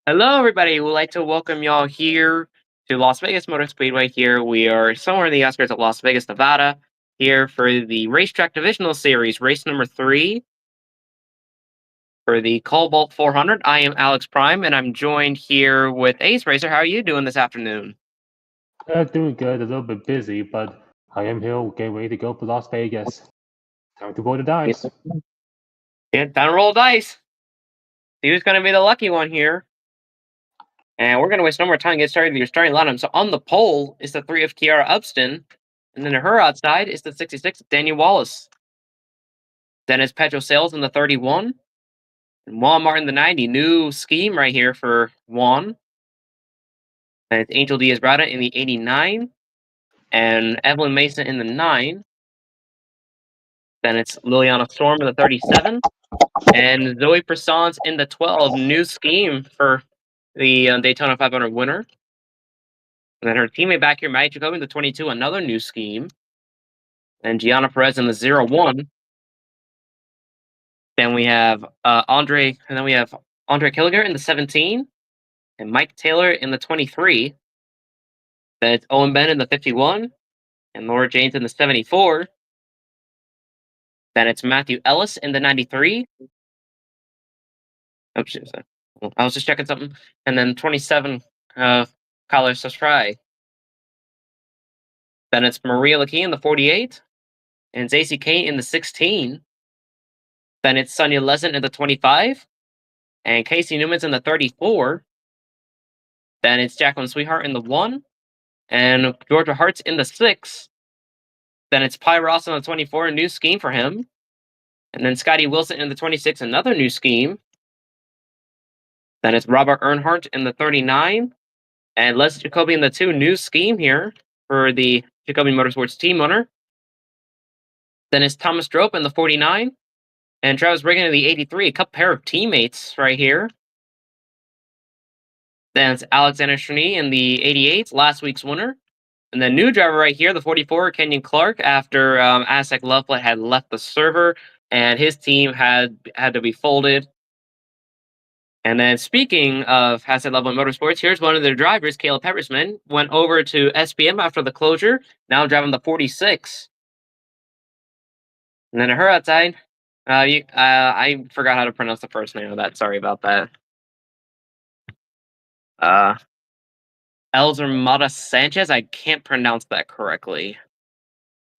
Hello, everybody. We'd like to welcome y'all here to Las Vegas Motor Speedway. Here we are somewhere in the outskirts of Las Vegas, Nevada, here for the Racetrack Divisional Series, race number 3 for the Cobalt 400. I am Alex Prime, and I'm joined here with Ace Racer. How are you doing this afternoon? Doing good, a little bit busy, but I am here getting ready to go to Las Vegas. Time to roll the dice. Yeah, time to roll dice. See who's going to be the lucky one here. And we're going to waste no more time to get started with your starting lineup. So on the pole is the 3 of Kiara Upston, and then her outside is the 66 of Daniel Wallace. Then it's Petro Sales in the 31. And Juan Martin the 90. New scheme right here for Juan. And it's Angel Diaz Brada in the 89. And Evelyn Mason in the 9. Then it's Liliana Storm in the 37. And Zoe Persons in the 12. New scheme for the Daytona 500 winner. And then her teammate back here, Maddie Jacoby in the 22. Another new scheme. And Gianna Perez in the 01. Then we have Andre Killiger in the 17. And Mike Taylor in the 23. Then it's Owen Ben in the 51. And Laura James in the 74. Then it's Matthew Ellis in the 93. Oh, I was just checking something. And then 27, Carlos Sastry. Then it's Maria Lackey in the 48. And Zacy Kane in the 16. Then it's Sonia Lesant in the 25. And Casey Newman's in the 34. Then it's Jacqueline Sweetheart in the 1. And Georgia Hart's in the 6. Then it's Pi Ross in the 24, a new scheme for him. And then Scotty Wilson in the 26, another new scheme. Then it's Robert Earnhardt in the 39. And Les Jacoby in the 2, new scheme here for the Jacoby Motorsports team owner. Then it's Thomas Drope in the 49. And Travis Riggin in the 83, a couple pair of teammates right here. Then it's Alexander Cherney in the 88, last week's winner. And the new driver right here, the 44, Kenyon Clark, after Aztec Lovelet had left the server and his team had to be folded. And then speaking of Aztec Lovelet Motorsports, here's one of their drivers, Caleb Peppersman, went over to SPM after the closure, now driving the 46. And then her outside, I forgot how to pronounce the first name of that. Sorry about that. Elzer Mata Sanchez, I can't pronounce that correctly.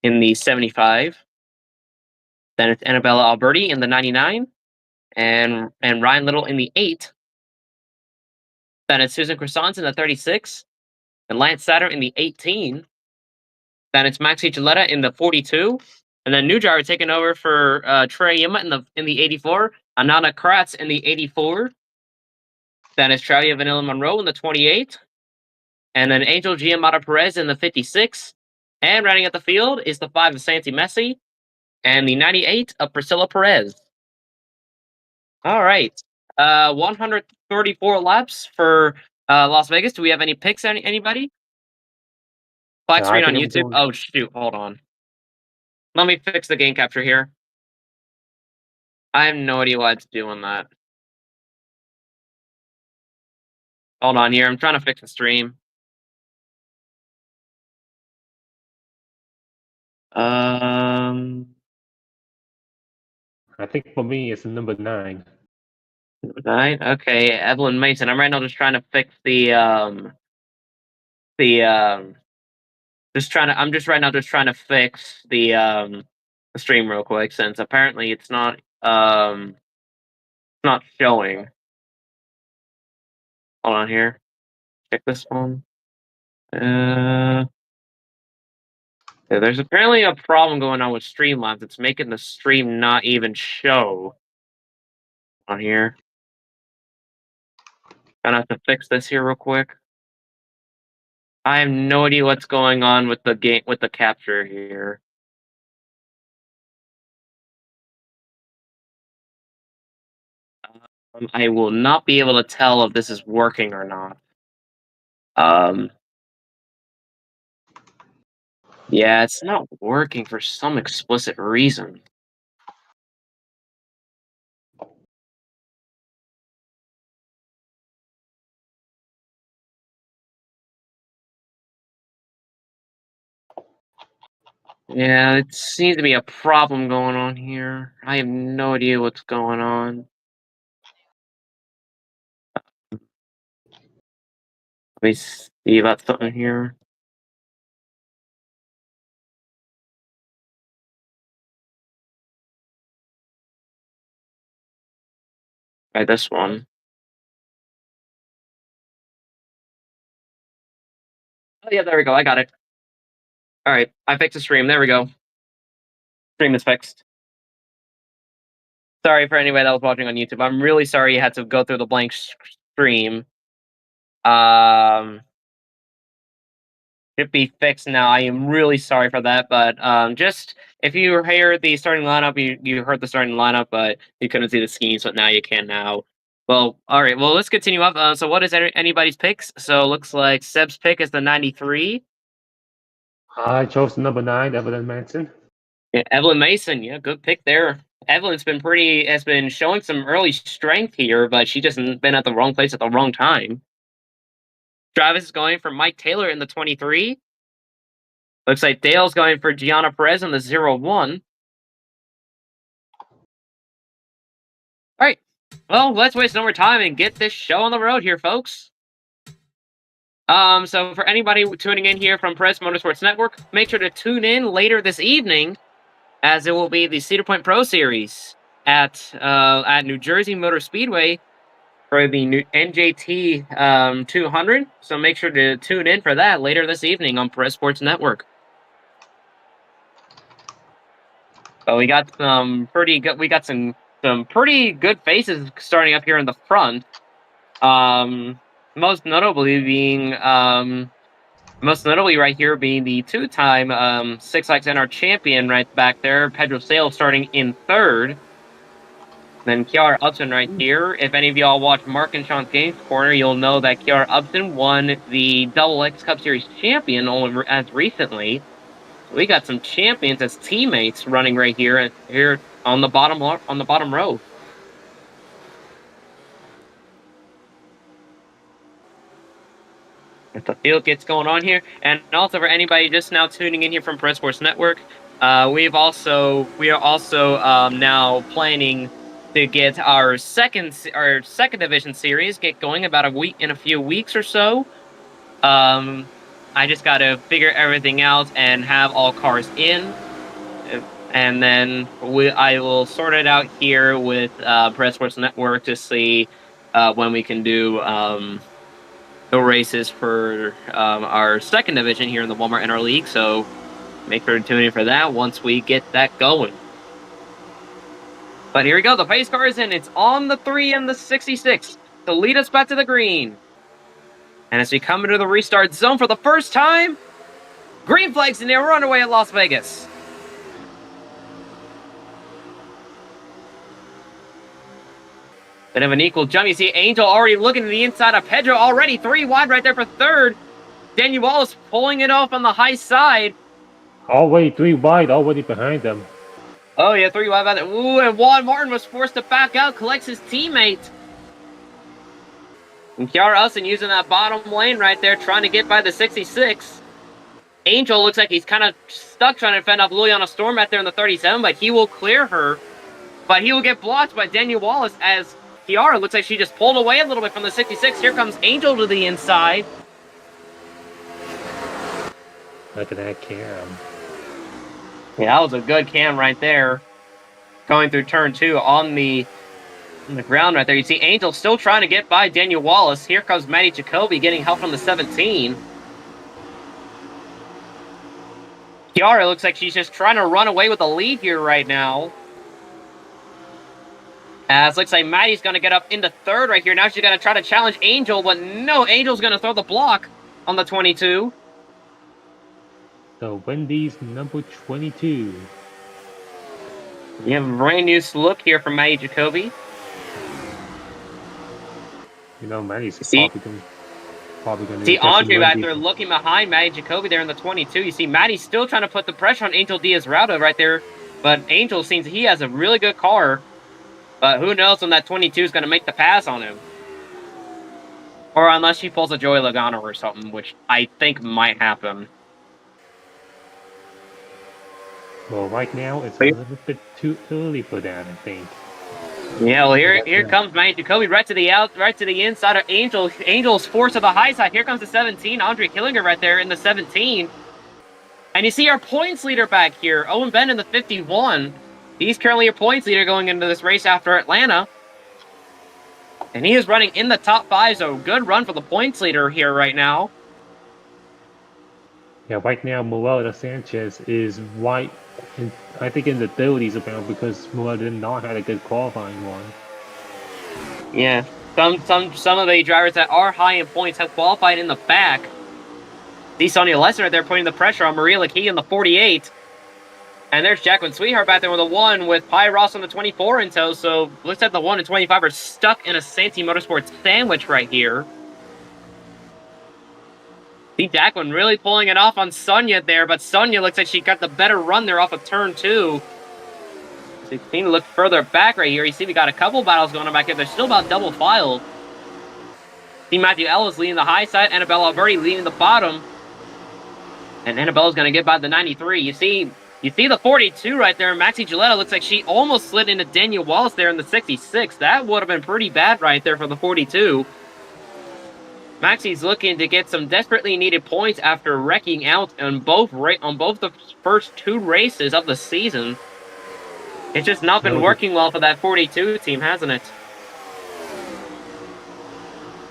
In the 75. Then it's Annabella Alberti in the 99. And Ryan Little in the 8. Then it's Susan Croissants in the 36. And Lance Satter in the 18. Then it's Maxi Gilletta in the 42. And then new driver taking over for Trey Yima in the 84. Anana Kratz in the 84. Then it's Travia Vanilla Monroe in the 28. And then Angel Giamatti Perez in the 56. And rounding out the field is the 5 of Santi Messi. And the 98 of Priscilla Perez. All right. 134 laps for Las Vegas. Do we have any picks? Anybody? Black screen on YouTube. Oh, shoot. Hold on. Let me fix the game capture here. I have no idea why it's doing that. Hold on here. I'm trying to fix the stream. I think for me it's number 9. Number 9. Okay, Evelyn Mason. I'm right now just trying to fix I'm just right now just trying to fix the stream real quick, since apparently it's not showing. Hold on here. Check this one. Yeah, there's apparently a problem going on with Streamlabs. It's making the stream not even show on here. Gonna have to fix this here real quick. I have no idea what's going on with the capture here. I will not be able to tell if this is working or not. Yeah, it's not working for some explicit reason. Yeah, it seems to be a problem going on here. I have no idea what's going on. Let me see about something here. Try this one. Oh yeah, there we go. I got it. All right, I fixed the stream. There we go. Stream is fixed. Sorry for anybody that was watching on YouTube. I'm really sorry you had to go through the blank stream. Should be fixed now. I am really sorry for that, but just if you hear the starting lineup, you heard the starting lineup, but you couldn't see the schemes, but now you can now. Well, all right. Well, let's continue up. So, what is anybody's picks? So, looks like Seb's pick is the 93. I chose the number 9, Evelyn Manson. Yeah, Evelyn Mason. Yeah, good pick there. Evelyn's has been showing some early strength here, but she just been at the wrong place at the wrong time. Travis is going for Mike Taylor in the 23. Looks like Dale's going for Gianna Perez in the 01. All right. Well, let's waste no more time and get this show on the road here, folks. So for anybody tuning in here from Perez Motorsports Network, make sure to tune in later this evening, as it will be the Cedar Point Pro Series at New Jersey Motor Speedway for the new NJT 200. So make sure to tune in for that later this evening on Perez Sports Network. So we got some pretty good. We got some pretty good faces starting up here in the front. Most notably right here being the two-time Six Flags NR champion right back there, Pedro Sales, starting in third. Then Kiara Upton right here. If any of y'all watch Mark and Sean's Games Corner, you'll know that Kiara Upton won the Double X Cup Series champion only as recently. We got some champions as teammates running right here on the bottom row. If the field gets going on here, and also for anybody just now tuning in here from Perez Sports Network, we are also now planning to get our second division series get going about in a few weeks or so. I just got to figure everything out and have all cars in, and then I will sort it out here with Perez Sports Network to see when we can do the races for our second division here in the Walmart NR League. So make sure to tune in for that once we get that going. But here we go. The pace car is in. It's on the 3 and the 66 to lead us back to the green. And as we come into the restart zone for the first time, green flags in the air, runaway at Las Vegas. Bit of an equal jump. You see Angel already looking to the inside of Pedro already. 3 wide right there for third. Daniel Wallace pulling it off on the high side. Already 3 wide, already behind them. Oh, yeah, 3 wide by there. Ooh, and Juan Martin was forced to back out, collects his teammate. And Kiara Ustin using that bottom lane right there, trying to get by the 66. Angel looks like he's kind of stuck trying to fend off Liliana Storm out there in the 37, but he will clear her. But he will get blocked by Daniel Wallace as Kiara looks like she just pulled away a little bit from the 66. Here comes Angel to the inside. Look at that cam. Yeah, that was a good cam right there. Going through turn 2 on the ground right there. You see Angel still trying to get by Daniel Wallace. Here comes Maddie Jacoby getting help from the 17. Kiara looks like she's just trying to run away with the lead here right now. As looks like Maddie's going to get up into third right here. Now she's going to try to challenge Angel, but no, Angel's going to throw the block on the 22. So Wendy's number 22. We have a brand new look here from Maddie Jacoby. You know, Maddie's probably going to see Andre back there looking behind Maddie Jacoby there in the 22. You see Maddie's still trying to put the pressure on Angel Diaz-Rauda right there, but Angel seems he has a really good car. But who knows when that 22 is going to make the pass on him. Or unless she pulls a Joey Logano or something, which I think might happen. Well, right now it's a little bit too early for that, I think. Yeah, well here comes Manny Jacoby right to the inside of Angel. Angel's forced to the high side. Here comes the 17. Andre Killinger right there in the 17. And you see our points leader back here, Owen Ben in the 51. He's currently your points leader going into this race after Atlanta. And he is running in the top 5, so good run for the points leader here right now. Yeah, right now Morel Sanchez is right, I think in the 30s about, because Morel did not have a good qualifying one. Yeah, some of the drivers that are high in points have qualified in the back. See Sonia Lesser there putting the pressure on Maria Lackey in the 48. And there's Jacqueline Sweetheart back there with a 1 with Pi Ross on the 24 in tow. So looks like the 1 and 25 are stuck in a Santee Motorsports sandwich right here. See Jacqueline really pulling it off on Sonia there, but Sonia looks like she got the better run there off of turn 2. So you need to look further back right here. You see we got a couple battles going on back here. They're still about double filed. See Matthew Ellis leading the high side, Annabella Alberti leading the bottom. And Annabella's going to get by the 93. You see the 42 right there. Maxie Gilletta looks like she almost slid into Danielle Wallace there in the 66. That would have been pretty bad right there for the 42. Maxie's looking to get some desperately needed points after wrecking out on both the first 2 races of the season. It's just not been working well for that 42 team, hasn't it?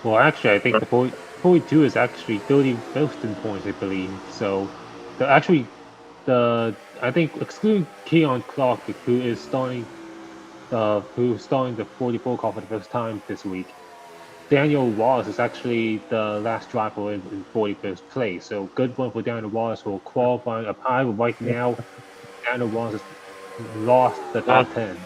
Well, actually, I think the 42 is actually 31st in points, I believe. So, I think excluding Keon Clark, who's starting the 44 car for the first time this week, Daniel Wallace is actually the last driver in 41st place. So good one for Daniel Wallace for qualifying up high. But right now, Daniel Wallace has lost the top 10.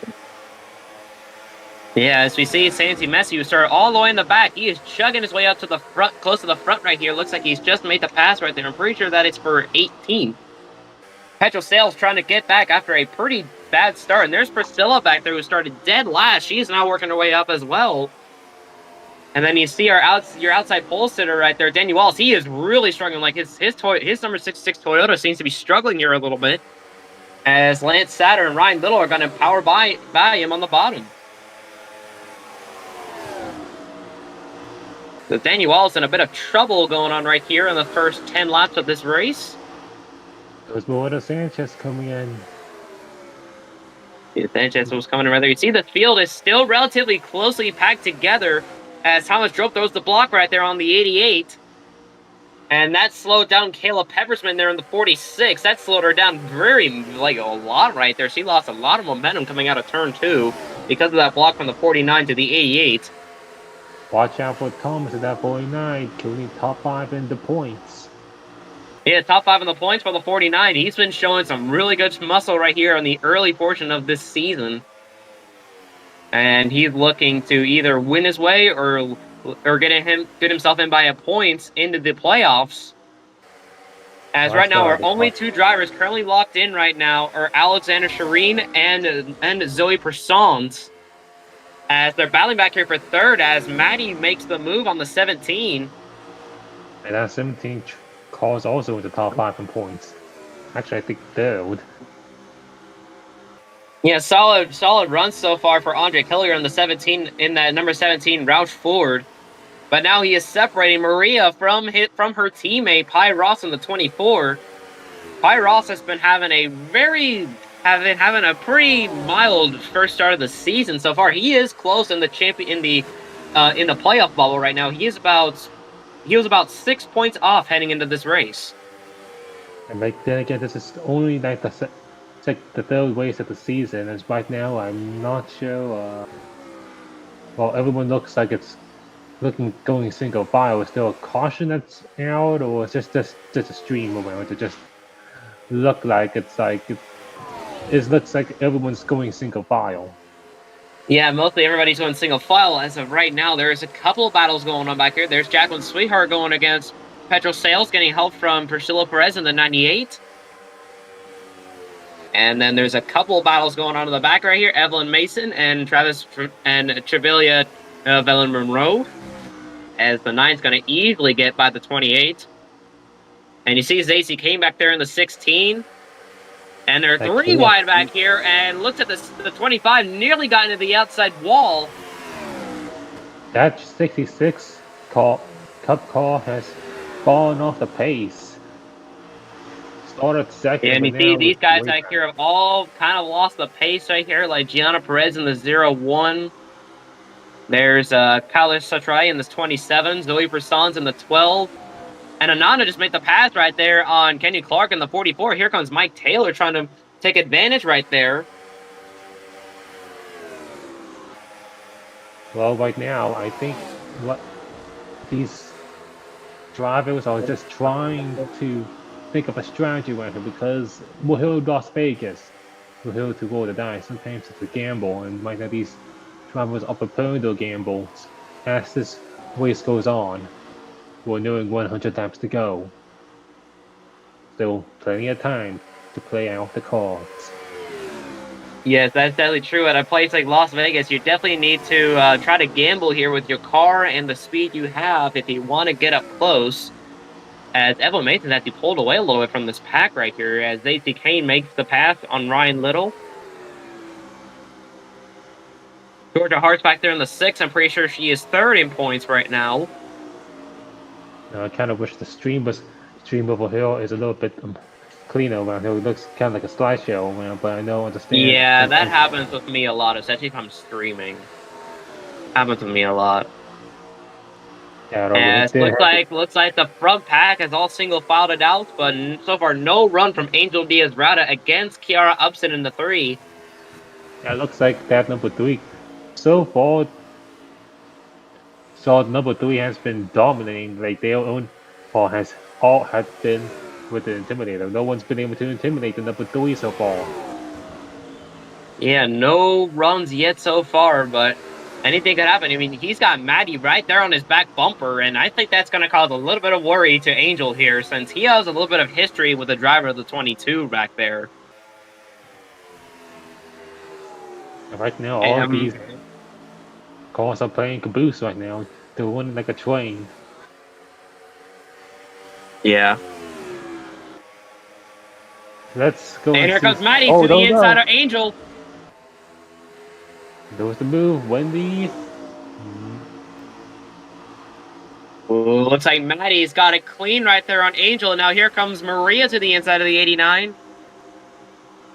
Yeah, as we see Santi Messi, who started all the way in the back, he is chugging his way up to the front, close to the front right here. Looks like he's just made the pass right there. I'm pretty sure that it's for 18. Petro Sales trying to get back after a pretty bad start. And there's Priscilla back there who started dead last. She's now working her way up as well. And then you see your outside pole sitter right there, Daniel Wallace. He is really struggling. Like his number 66 Toyota seems to be struggling here a little bit. As Lance Satter and Ryan Little are going to power by him on the bottom. So Daniel Wallace in a bit of trouble going on right here in the first 10 laps of this race. There's Moreno Sanchez coming in. Yeah, Sanchez was coming in right there. You see the field is still relatively closely packed together as Thomas Drope throws the block right there on the 88. And that slowed down Kayla Peppersman there in the 46. That slowed her down a lot right there. She lost a lot of momentum coming out of turn 2 because of that block from the 49 to the 88. Watch out for Thomas at that 49, killing top 5 in the points. Yeah, top 5 in the points for the 49. He's been showing some really good muscle right here on the early portion of this season. And he's looking to either win his way or get himself in by a points into the playoffs. As right now, our only 2 drivers currently locked in right now are Alexander Shireen and Zoe Persons. As they're battling back here for third, as Maddie makes the move on the 17. And that 17 calls also in the top 5 in points. Actually, I think third. Yeah, solid run so far for Andre Killier in the 17 in that number 17 Roush Ford. But now he is separating Maria from her teammate Pi Ross in the 24. Pi Ross has been having a pretty mild first start of the season so far. He is close in the playoff bubble right now. He was about 6 points off heading into this race. And then again, this is only like the third race of the season. As right now, I'm not sure. Well, everyone looks like it's going single file. Is there a caution that's out, or it's just a stream around? It just look like it looks like everyone's going single file. Yeah, mostly everybody's going single file as of right now. There's a couple of battles going on back here. There's Jacqueline Sweetheart going against Petro Sales, getting help from Priscilla Perez in the 98. And then there's a couple of battles going on in the back right here. Evelyn Mason and Trevelia Velen Monroe. As the 9's going to easily get by the 28. And you see Zacy Kane back there in the 16. And they're That 3 can't wide back be- here, and looks at the 25, nearly got into the outside wall. That 66 cup car has fallen off the pace. Started second, And but you see now these it's guys way right back. here have all kind of lost the pace right here, like Gianna Perez in the 0-1. There's Kailash Satrai in the 27, Zoe Persons in the 12. And Ananda just made the pass right there on Kenny Clark in the 44. Here comes Mike Taylor trying to take advantage right there. Well, right now, I think what these drivers are just trying to think of a strategy right here because Muhil Las Vegas, Muhil to roll the dice. Sometimes it's a gamble, and right now these drivers are preparing their gambles as this race goes on. We're knowing 100 times to go. Still plenty of time to play out the cards. Yes, that's definitely true. At a place like Las Vegas, you definitely need to try to gamble here with your car and the speed you have if you want to get up close. As Evan Mason actually pulled away a little bit from this pack right here, as Daisy Kane makes the pass on Ryan Little. Georgia Hart's back there in the 6. I'm pretty sure she is 3rd in points right now. Now, I kind of wish the stream over here is a little bit cleaner around here. It looks kind of like a slideshow around, but I understand. Yeah, that happens with me a lot, especially if I'm streaming. Happens with me a lot. Yeah, Looks like the front pack has all single filed it out, but so far no run from Angel Diaz-Rada against Kiara Upson in the 3. Yeah, it looks like that number 3. So far, number 3 has been dominating. Like their own ball has been with the Intimidator. No one's been able to intimidate the number 3 so far. Yeah, no runs yet so far, but anything could happen. I mean, he's got Maddie right there on his back bumper, and I think that's going to cause a little bit of worry to Angel here, since he has a little bit of history with the driver of the 22 back there. And right now, all of these cars are playing caboose right now. They're running like a train. Yeah. Let's go. And here comes Maddie to the inside of Angel. There was the move, Wendy. Looks like Maddie's got it clean right there on Angel. And now here comes Maria to the inside of the 89.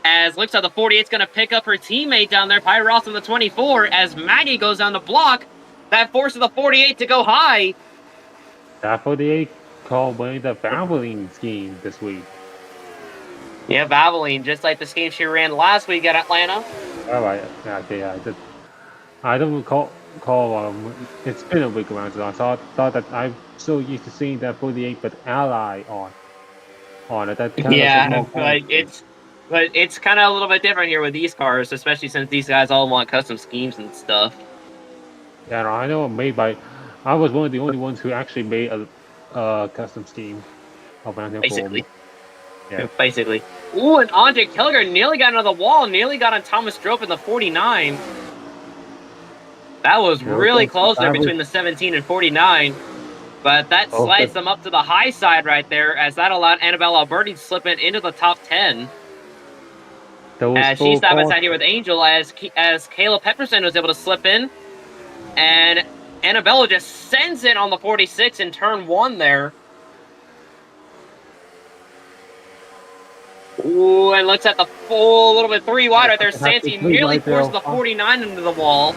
As looks like the 48's going to pick up her teammate down there, Pi Ross in the 24. As Maddie goes down the block, that forces the 48 to go high. That 48 called winning the Valvoline scheme this week. Yeah, Valvoline, just like the scheme she ran last week at Atlanta. All right, okay, I don't recall. It's been a week around, so I thought that I'm so used to seeing that 48, but Ally on it. That kind but it's kind of a little bit different here with these cars, especially since these guys all want custom schemes and stuff. Yeah, I know I was one of the only ones who actually made a custom scheme around him. Basically. Yeah. Basically. Ooh, and Andre Kilger nearly got into the wall, nearly got on Thomas Strope in the 49. That was really close there between the 17 and 49. But that slides them up to the high side right there, as that allowed Annabelle Alberti to slip into the top 10. As she's side by side here with Angel, as Kayla Pepperson was able to slip in. And Annabella just sends it on the 46 in turn 1 there. Ooh, and looks at the full little bit 3 wide right there. Santi nearly forced the 49 into the wall.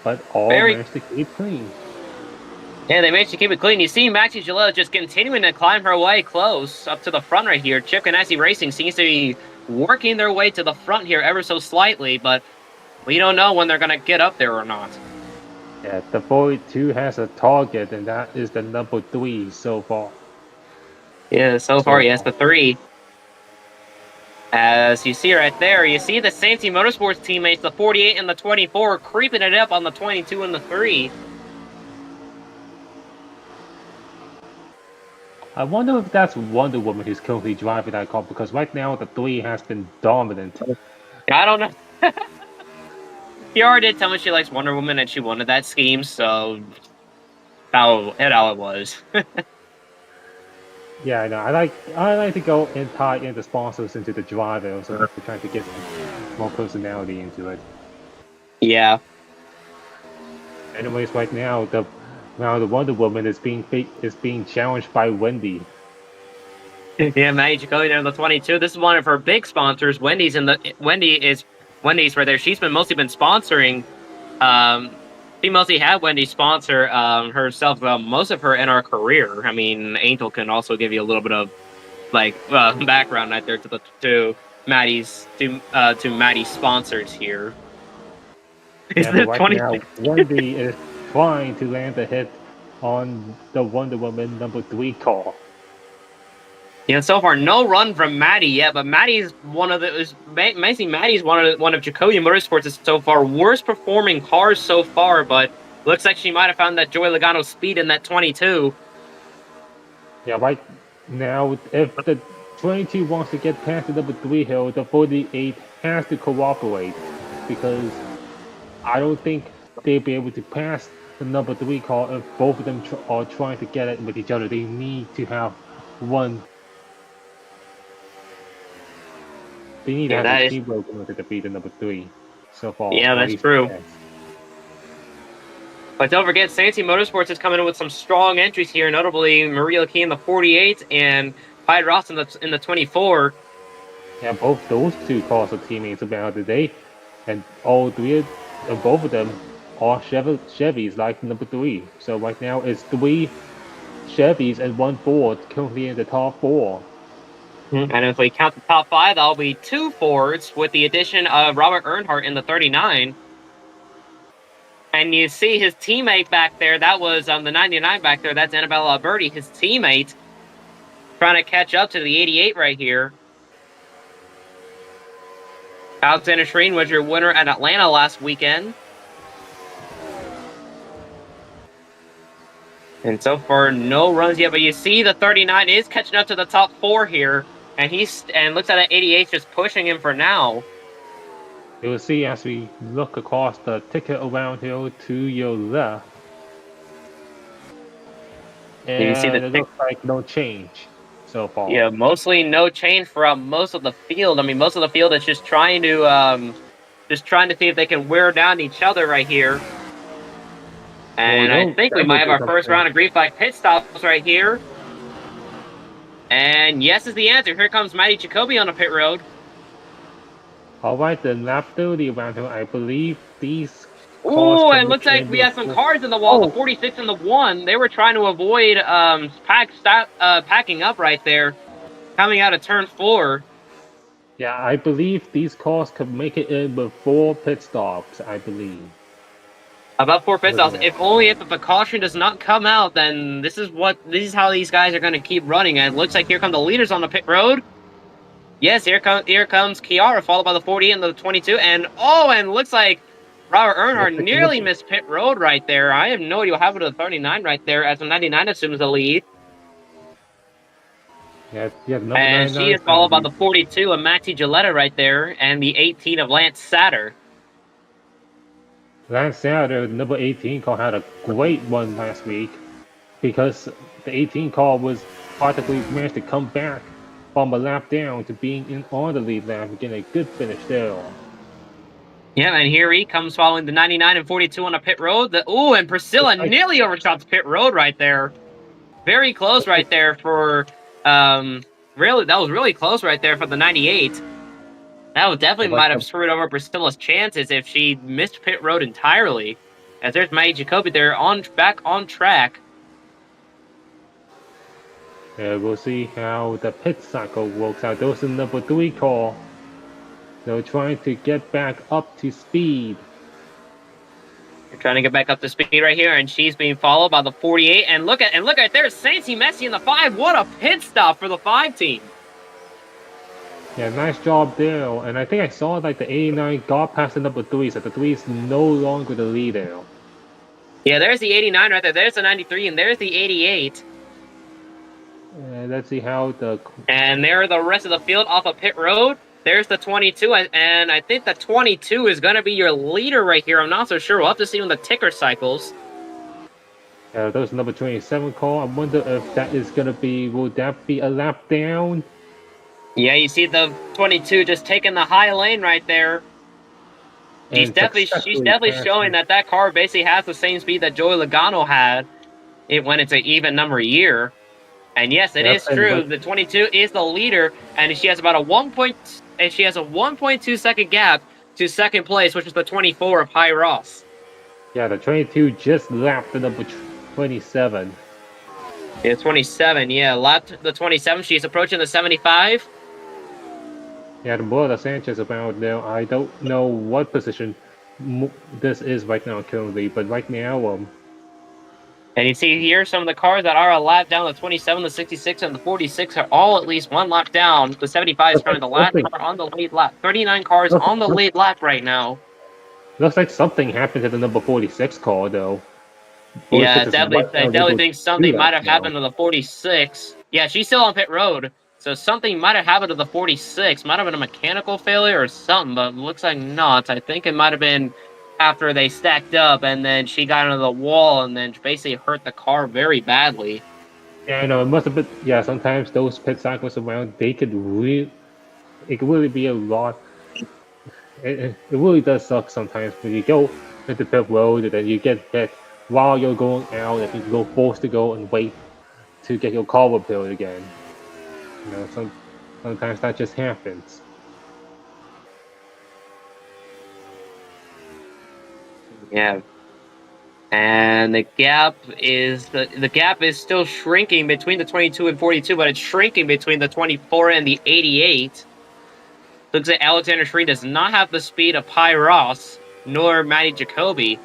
But all managed to keep clean. Yeah, they managed to keep it clean. You see Maxi Gillette just continuing to climb her way close up to the front right here. Chip Ganassi Racing seems to be working their way to the front here ever so slightly, but we don't know when they're going to get up there or not. Yeah, the 42 has a target, and that is the number 3 so far. Yeah, so far, yes, the 3. As you see right there, you see the Santi Motorsports teammates, the 48 and the 24, creeping it up on the 22 and the 3. I wonder if that's Wonder Woman who's currently driving that car, because right now the 3 has been dominant. I don't know. Kiara did tell me she likes Wonder Woman and she wanted that scheme, so that's how it was. Yeah, I know. I like to go and tie in the sponsors into the driver, so we're trying to get some more personality into it. Yeah. Anyways, right now the Wonder Woman is being challenged by Wendy. Yeah, Maddie Jacoby there in the 22. This is one of her big sponsors. Wendy's right there. She's mostly been sponsoring. She mostly had Wendy sponsor herself. Most of her in our career. I mean, Angel can also give you a little bit of background right there to Maddie's sponsors here. Is Yeah, but the right 20? now Wendy is trying to land a hit on the Wonder Woman #3 call. Yeah, so far no run from Maddie yet, but Maddie's Maddie's one of Jacoby Motorsports' so far worst performing cars so far, but looks like she might have found that Joey Logano speed in that 22. Yeah, right now if the 22 wants to get past the #3 hill, the 48 has to cooperate because I don't think they'll be able to pass the #3 car if both of them are trying to get it with each other. They need to have one. They need to Yeah, have a that is teamwork in order to beat the #3 so far, yeah, or at that's least true. yes. But don't forget, Santy Motorsports is coming in with some strong entries here, notably Maria Key in the 48 and Hyde Ross in the 24. Yeah, both those two cars are teammates about today, and all three of both of them are Chevys like #3. So right now it's 3 Chevys and 1 Ford currently in the top 4. And if we count the top 5, that'll be 2 Fords with the addition of Robert Earnhardt in the 39. And you see his teammate back there. That was the 99 back there. That's Annabella Alberti, his teammate, trying to catch up to the 88 right here. Alexander Shreen was your winner at Atlanta last weekend. And so far, no runs yet. But you see the 39 is catching up to the top 4 here. And looks at that 88 just pushing him for now. You will see as we look across the ticket around here to your left. And you see it looks like no change so far. Yeah, mostly no change from most of the field. I mean, most of the field is just trying to see if they can wear down each other right here. And Well, I think we might have our first round of green flag pit stops right here. And yes is the answer. Here comes Maddie Jacoby on the pit road. All right, the lap 30 around here, I believe these. Ooh, it looks like we have some cars in the wall. The 46 and the 1. They were trying to avoid packing up right there, coming out of turn 4. Yeah, I believe these cars could make it in with 4 pit stops, I believe. About 4 pit stops. If only if the caution does not come out, then this is how these guys are going to keep running. And it looks like here come the leaders on the pit road. Yes, here comes Kiara, followed by the 48 and the 22. And looks like Robert Earnhardt nearly missed pit road right there. I have no idea what happened to the 39 right there, as the 99 assumes the lead. Yeah, and she is followed by the 42 of Maxi Gilletta right there, and the 18 of Lance Satter. Lance Satter, number 18 car, had a great one last week because the 18 car was practically managed to come back from a lap down to being on the lead lap and getting a good finish there. Yeah, and here he comes following the 99 and 42 on a pit road. And Priscilla nearly overshot the pit road right there. Very close right there for really, that was really close right there for the 98. That would definitely might have screwed over Priscilla's chances if she missed pit road entirely. As there's Maddie Jacoby there back on track. Yeah, we'll see how the pit cycle works out. Those are number 3 car. They're trying to get back up to speed. They're trying to get back up to speed right here, and she's being followed by the 48. And look at there's Sancy Messi in the 5. What a pit stop for the 5 team. Yeah, nice job there. And I think I saw like the 89 got past the number 3, so the 3 is no longer the leader. Yeah, there's the 89 right there. There's the 93, and there's the 88. Let's see how the... And there are the rest of the field off of pit road. There's the 22, and I think the 22 is going to be your leader right here. I'm not so sure. We'll have to see when the ticker cycles. Those number 27 call. I wonder if that is gonna be. Will that be a lap down? Yeah, you see the 22 just taking the high lane right there. She's And definitely showing that car basically has the same speed that Joey Logano had when it's an even number year. And yes, it is true. The 22 is the leader, and she has about a 1.2 second gap to second place, which is the 24 of High Ross. Yeah, the 22 just lapped the number 27. Yeah, 27. Yeah, lapped the 27. She's approaching the 75. Yeah, the Bola Sanchez about now. I don't know what position this is right now currently, but right now, And you see here some of the cars that are a lap down. The 27, the 66, and the 46 are all at least one lap down. The 75 is currently the last car on the lead lap. 39 cars on the lead lap right now. Looks like something happened to the number 46 car, though. Yeah, definitely think something might have happened to the 46. Yeah, she's still on pit road, so something might have happened to the 46. Might have been a mechanical failure or something, but it looks like not. I think it might have been after they stacked up, and then she got into the wall, and then basically hurt the car very badly. Yeah, I know, it must have been. Yeah, sometimes those pit cycles around, it could really be a lot. It really does suck sometimes when you go into pit road and then you get hit while you're going out and you go forced to go and wait to get your car repaired again. You know, sometimes that just happens. Yeah. And the gap is still shrinking between the 22 and 42, but it's shrinking between the 24 and the 88. Looks like Alexander Shreen does not have the speed of Pi Ross, nor Matty Jacoby.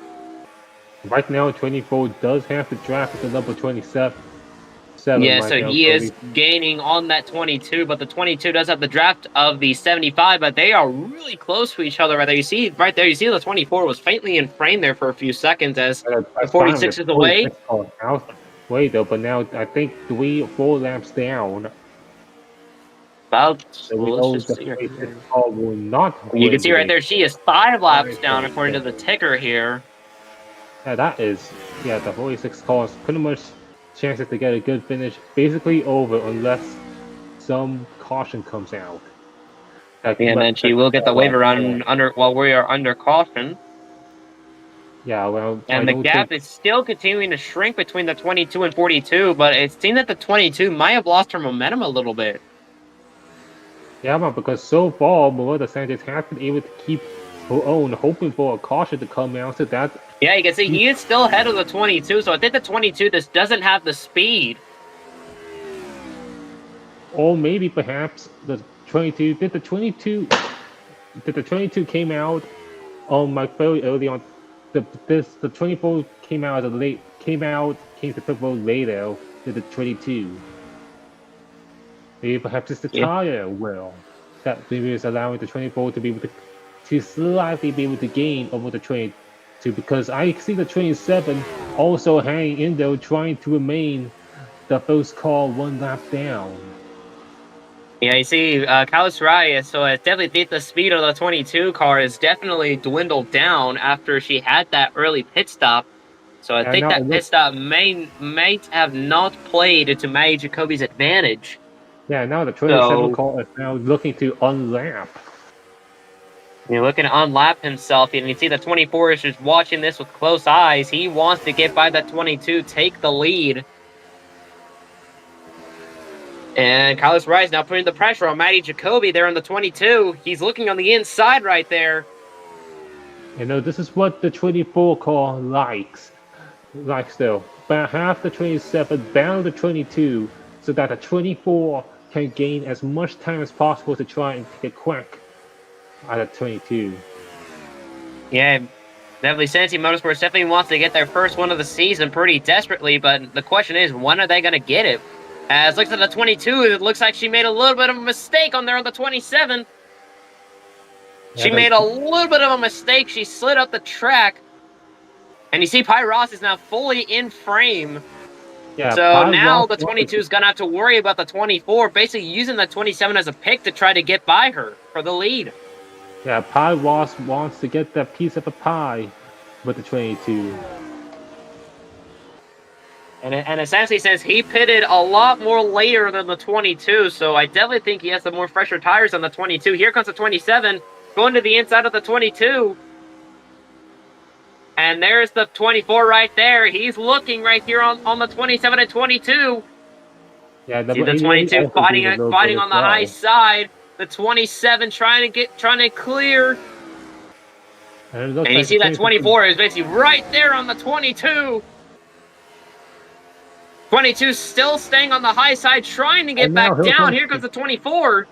Right now, 24 does have the draft at the number 27. Yeah, so he is gaining on that 22, but the 22 does have the draft of the 75, but they are really close to each other right there. You see the 24 was faintly in frame there for a few seconds as the 46 is away. Wait though, but now I think 3 or 4 laps down. About so let's just see right you can see right there, she is 5 laps down according to the ticker here. Yeah, that is, the 46 car is pretty much chances to get a good finish basically over unless some caution comes out. And then she will get the waiver run while we are under caution. Yeah, well, and the gap is still continuing to shrink between the 22 and 42, but it seems that the 22 might have lost her momentum a little bit. Yeah, man, because so far, Melissa Sanchez has been able to keep her own, hoping for a caution to come out. So that. Yeah, you can see he is still ahead of the 22, so I think the 22 just doesn't have the speed. Or maybe perhaps the 22. Did the 22 came out on very early on? The 24 came out as came to pit road later than the 22. Maybe perhaps it's the tire well that maybe is allowing the 24 to be able to slightly be able to gain over the 22, because I see the 27 also hanging in there trying to remain the first car 1 lap down. Yeah, you see, Carlos Reyes, so I definitely think the speed of the 22 car is definitely dwindled down after she had that early pit stop. So I think that pit stop might have not played to Matty Jacoby's advantage. Yeah, now the 27 car is now looking to unlap. You're looking to unlap himself, and you see the 24 is just watching this with close eyes. He wants to get by that 22, take the lead. And Carlos Reyes now putting the pressure on Matty Jacoby there on the 22. He's looking on the inside right there. You know, this is what the 24 car likes though. About half the 27 down the 22, so that the 24 can gain as much time as possible to try and take a crack at a 22. Yeah, definitely Cincy Motorsports definitely wants to get their first one of the season pretty desperately, but the question is, when are they going to get it? As looks at the 22, it looks like she made a little bit of a mistake on there on the 27. She made a little bit of a mistake. She slid up the track. And you see Pi Ross is now fully in frame. Yeah, so now the 22 is going to have to worry about the 24, basically using the 27 as a pick to try to get by her for the lead. Yeah, Pi Ross wants to get that piece of a pie with the 22. And essentially, since he pitted a lot more later than the 22, so I definitely think he has some more fresher tires on the 22. Here comes the 27, going to the inside of the 22. And there's the 24 right there. He's looking right here on the 27 and 22. Yeah, See the 88 22 also doing a little bit fighting as on the well. high side. The 27 trying to clear. And, it looks And you like see the that 24 is basically right there on the 22. 22 still staying on the high side, trying to get And now back down. Here comes the 24.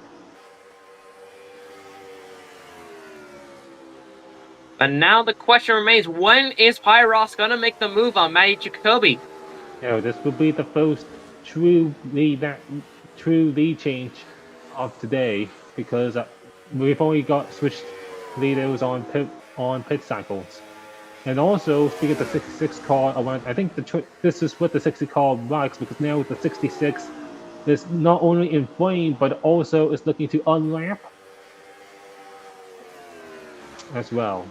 But now the question remains, when is Pyros going to make the move on Matty Jacoby? This will be the first true lead change of today, because we've only got switched leaders on pit cycles. And also, speaking of the 66 car around, I think this is what the 60 car likes, because now with the 66 is not only in flame, but also is looking to unlap as well.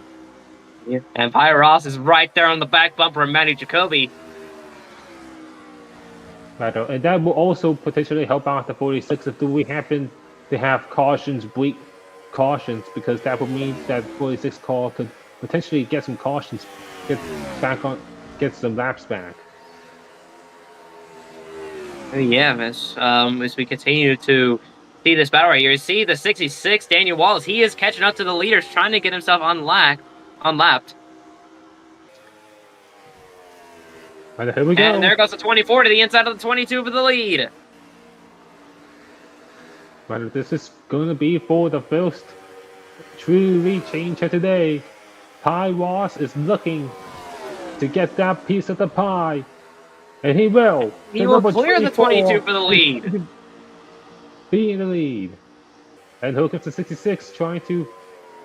Yeah. And Pyros is right there on the back bumper of Matty Jacoby. Right, and that will also potentially help out the 46 if we happen to have cautions, because that would mean that 46 car could potentially get some cautions, get some laps back. Yeah, as we continue to see this battle right here, you see the 66, Daniel Wallace, he is catching up to the leaders, trying to get himself unlapped. Right, here we go. And there goes the 24 to the inside of the 22 for the lead. But this is going to be for the first true lead change of today. Pyros is looking to get that piece of the pie, and he will. He will clear the 22 for the lead. Be in the lead. And here comes the 66, trying to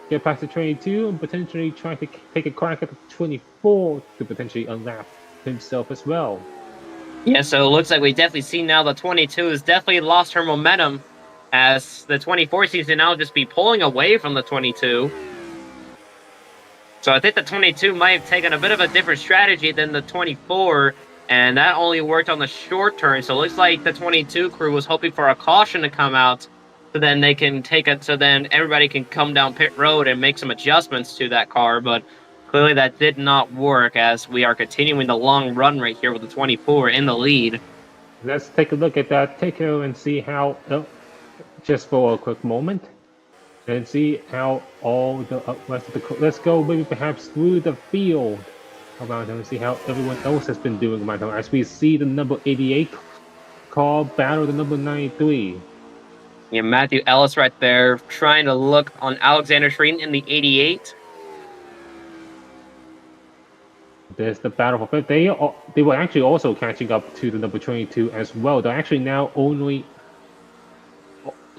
get past the 22 and potentially trying to take a crack at the 24 to potentially unlap himself as well. Yeah, so it looks like we definitely see now the 22 has definitely lost her momentum, as the 24 seems to now just be pulling away from the 22. So I think the 22 might have taken a bit of a different strategy than the 24, and that only worked on the short turn. So it looks like the 22 crew was hoping for a caution to come out, so then they can so then everybody can come down pit road and make some adjustments to that car. But clearly that did not work, as we are continuing the long run right here with the 24 in the lead. Let's take a look at that ticker and see how, just for a quick moment, and see how all the rest of the, let's go maybe perhaps through the field around him and see how everyone else has been doing around him, as we see the number 88 car battle the number 93. Yeah, Matthew Ellis right there trying to look on Alexander Shreen in the 88. There's the battle for fifth. They were actually also catching up to the number 22 as well. They're actually now only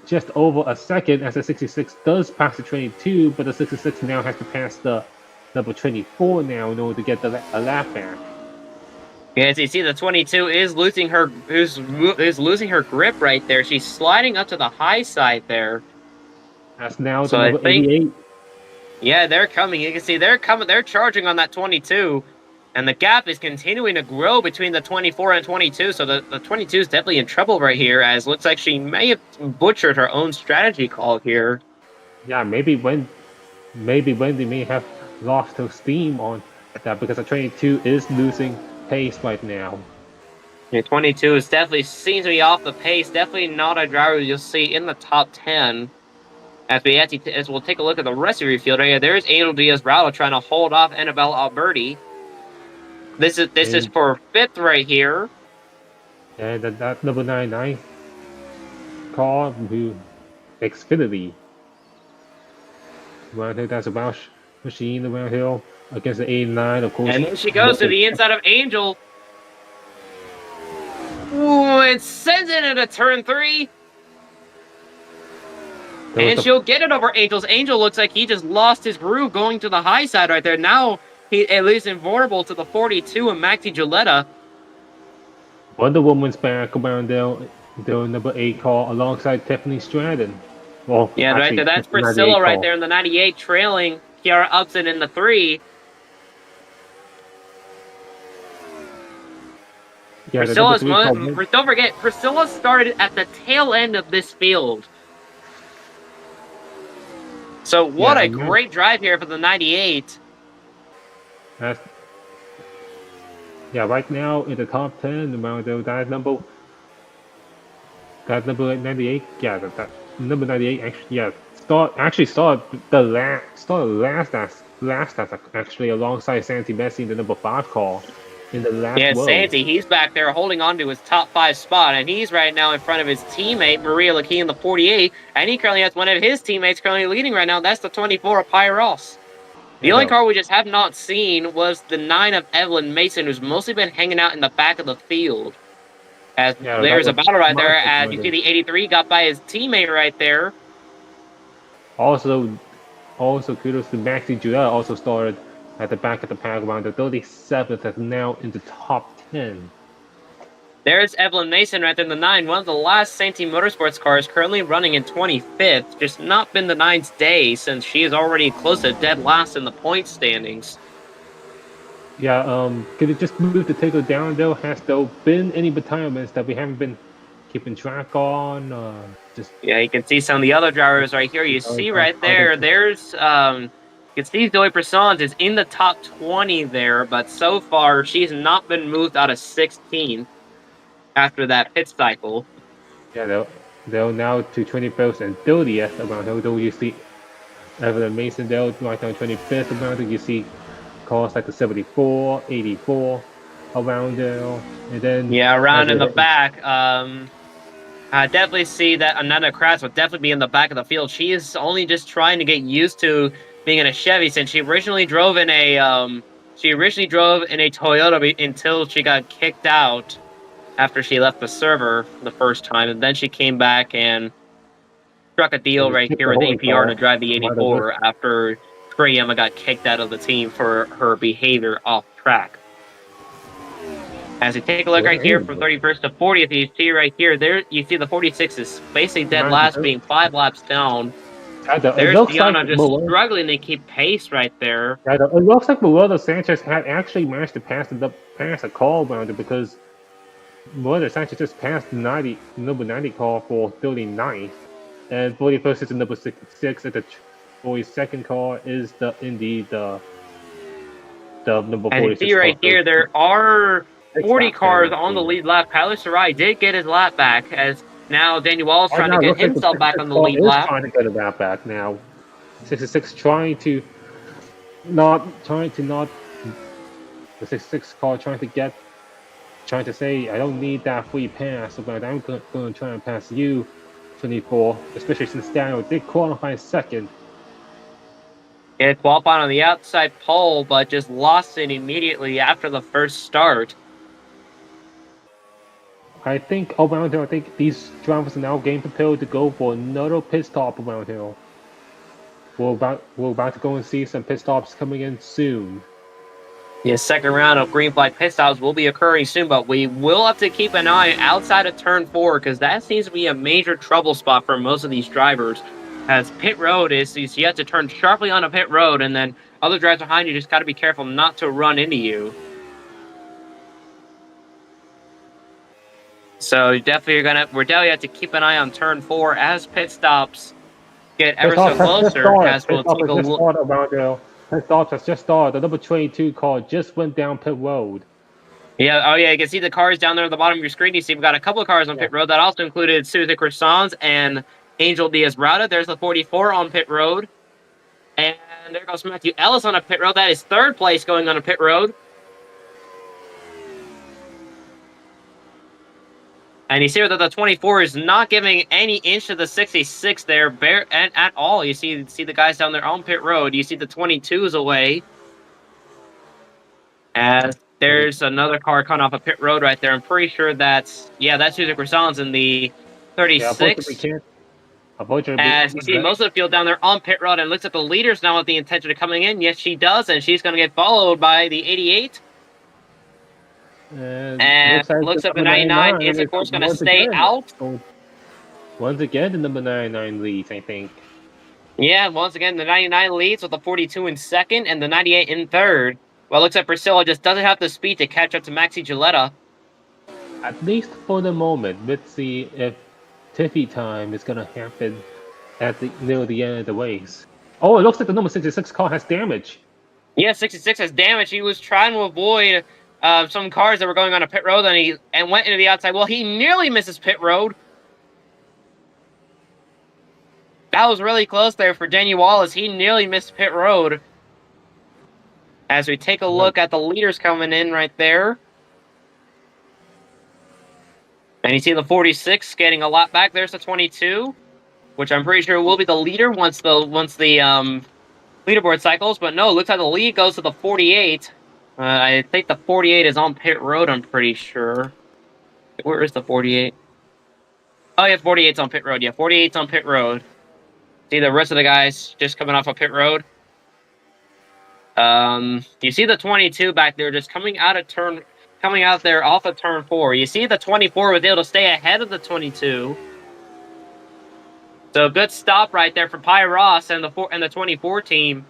just over a second, as the 66 does pass the 22, but the 66 now has to pass the number 24 now in order to get a lap back. Yeah, as you see, the 22 is losing her grip right there. She's sliding up to the high side there. That's now the number 88. Yeah, they're coming. You can see they're coming. They're charging on that 22. And the gap is continuing to grow between the 24 and 22. So the 22 is definitely in trouble right here, as looks like she may have butchered her own strategy call here. Yeah, maybe Wendy may have lost her steam on that, because the 22 is losing pace right now. Yeah, 22 is definitely seems to be off the pace. Definitely not a driver you'll see in the top 10. As we'll take a look at the rest of your field right here, there's Angel Diaz-Bravo trying to hold off Annabella Alberti. This is for fifth right here. And that number 99 car, who Xfinity. Around here, that's a Roush machine around here against the 89, of course. And then she goes to the inside of Angel. Ooh, it sends it into turn 3. And she'll get it over Angel's. Angel looks like he just lost his groove going to the high side right there. Now he at least invulnerable to the 42 and Maxi Gilletta. Wonder Woman's back around there, the number 8 car alongside Tiffany Stratton. Well, yeah, actually, right there. That's Priscilla right there in the 98, trailing Kiara Upson in the 3. Yeah, the number Priscilla's 3 car went. don't forget, Priscilla started at the tail end of this field. So what Yeah, a great drive here for the 98. Yeah, right now in the top 10, around that number 98. Yeah, that number 98 actually started last actually alongside Santi Messi in the number 5 car in the last Yeah, row. Santi, he's back there holding on to his top 5 spot, and he's right now in front of his teammate, Maria Laki, in the 48, and he currently has one of his teammates currently leading right now. That's the 24 of Pyros. The only car we just have not seen was the 9 of Evelyn Mason, who's mostly been hanging out in the back of the field. As there's a battle right there, as you see the 83 got by his teammate right there. Also kudos to Maxi Judea, also started at the back of the pack around the 37th, that's now in the top 10. There's Evelyn Mason right there in the 9, one of the last Santi Motorsports cars, currently running in 25th. Just not been the 9's day since she is already close to dead last in the point standings. Yeah, could it just move the ticker down though? Has there been any retirements that we haven't been keeping track on? Yeah, you can see some of the other drivers right here. You see right there, there's you can see Zoe Persons is in the top 20 there, but so far she's not been moved out of 16th after that pit cycle. Yeah, they're now to 21st and 30th around here. Though you see Evelyn Mason there right now 25th around here. You see cars like the 74, 84 around there, and then around in the back. I definitely see that Ananda Kratz would definitely be in the back of the field. She is only just trying to get used to being in a Chevy since she originally drove in a Toyota until she got kicked out after she left the server the first time, and then she came back and struck a deal right here with APR to drive the 84 after Treyama got kicked out of the team for her behavior off track. As you take a look right here from 31st to 40th, you see right here, there you see the 46 is basically dead last, being 5 laps down. There's Diana just struggling to keep pace right there. Yeah, it looks like Moreno Sanchez had actually managed to pass a call rounder, because Moreno Sanchez just passed the number 90 call for 39th, and 41st is the number 66, and the 42nd car is the number 46. And you see right here, there are 40 cars on the lead lap. Kyler Sarai did get his lap back, as now Daniel Wallace trying to get himself back on the lead lap. Trying to get a lap back now. 66 trying to not the 66 car trying to say, I don't need that free pass, but I'm going to try and pass you, 24, especially since Daniel did qualify second. Yeah, qualified on the outside pole, but just lost it immediately after the first start. I think around here, these drivers are now getting prepared to go for another pit stop around here. We're about to go and see some pit stops coming in soon. The second round of green flag pit stops will be occurring soon, but we will have to keep an eye outside of turn 4, because that seems to be a major trouble spot for most of these drivers. As pit road is, so you have to turn sharply onto pit road, and then other drivers behind you just got to be careful not to run into you. So we're definitely have to keep an eye on turn 4 as pit stops get ever so closer. As we'll take a look. Pit stops has just started. The number 22 car just went down pit road. Yeah, oh yeah, you can see the cars down there at the bottom of your screen. You see we've got a couple of cars on pit road. That also included Suzy Croissants and Angel Diaz-Rada. There's the 44 on pit road. And there goes Matthew Ellis on a pit road. That is third place going on a pit road. And you see that the 24 is not giving any inch to the 66 there at all. You see the guys down there on pit road. You see the 22s away. As there's another car coming off a pit road right there. I'm pretty sure that's Suzy Croissants in the 36. As you see most of the field down there on pit road, and looks at the leaders now with the intention of coming in. Yes, she does, and she's going to get followed by the 88. And looks like the 99 is, of course, going to stay out. Once again, the number 99 leads, I think. Yeah, once again, the 99 leads with the 42 in second and the 98 in third. Well, it looks like Priscilla just doesn't have the speed to catch up to Maxi Gilletta. At least for the moment. Let's see if Tiffy time is gonna happen at near the end of the race. Oh, it looks like the number 66 car has damage. Yeah, 66 has damage. He was trying to avoid some cars that were going on a pit road, and went into the outside. Well, he nearly misses pit road. That was really close there for Danny Wallace. He nearly missed pit road. As we take a look at the leaders coming in right there. And you see the 46 getting a lot back. There's the 22, which I'm pretty sure will be the leader once the leaderboard cycles. But no, it looks like the lead goes to the 48. I think the 48 is on pit road, I'm pretty sure. Where is the 48? Oh, yeah, 48's on pit road. Yeah, 48's on pit road. See the rest of the guys just coming off of pit road. You see the 22 back there just coming out there off of turn 4. You see the 24 was able to stay ahead of the 22. So good stop right there for Pi Ross and the 24 team.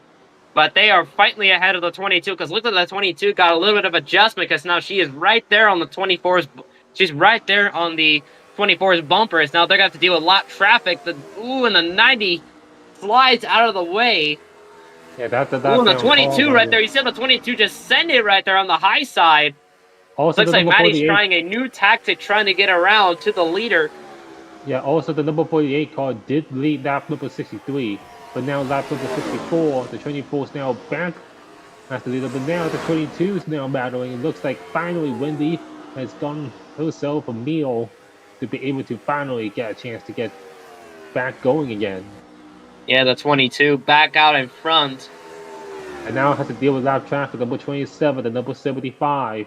But they are finally ahead of the 22 because look at the 22 got a little bit of adjustment because now she is right there on the 24's. She's right there on the 24's bumpers. Now they're going to have to deal with lap traffic. And the 90 slides out of the way. Yeah, that's the 22 right there. You see the 22 just send it right there on the high side. Also, looks like Maddie's trying a new tactic, trying to get around to the leader. Yeah, also the number 48 car did lead lap number 63, but now lap number 64, the 24 is now back as the leader, but now the 22 is now battling. It looks like finally Wendy has done herself a meal to be able to finally get a chance to get back going again. Yeah, the 22 back out in front. And now has to deal with lap traffic, number 27, the number 75.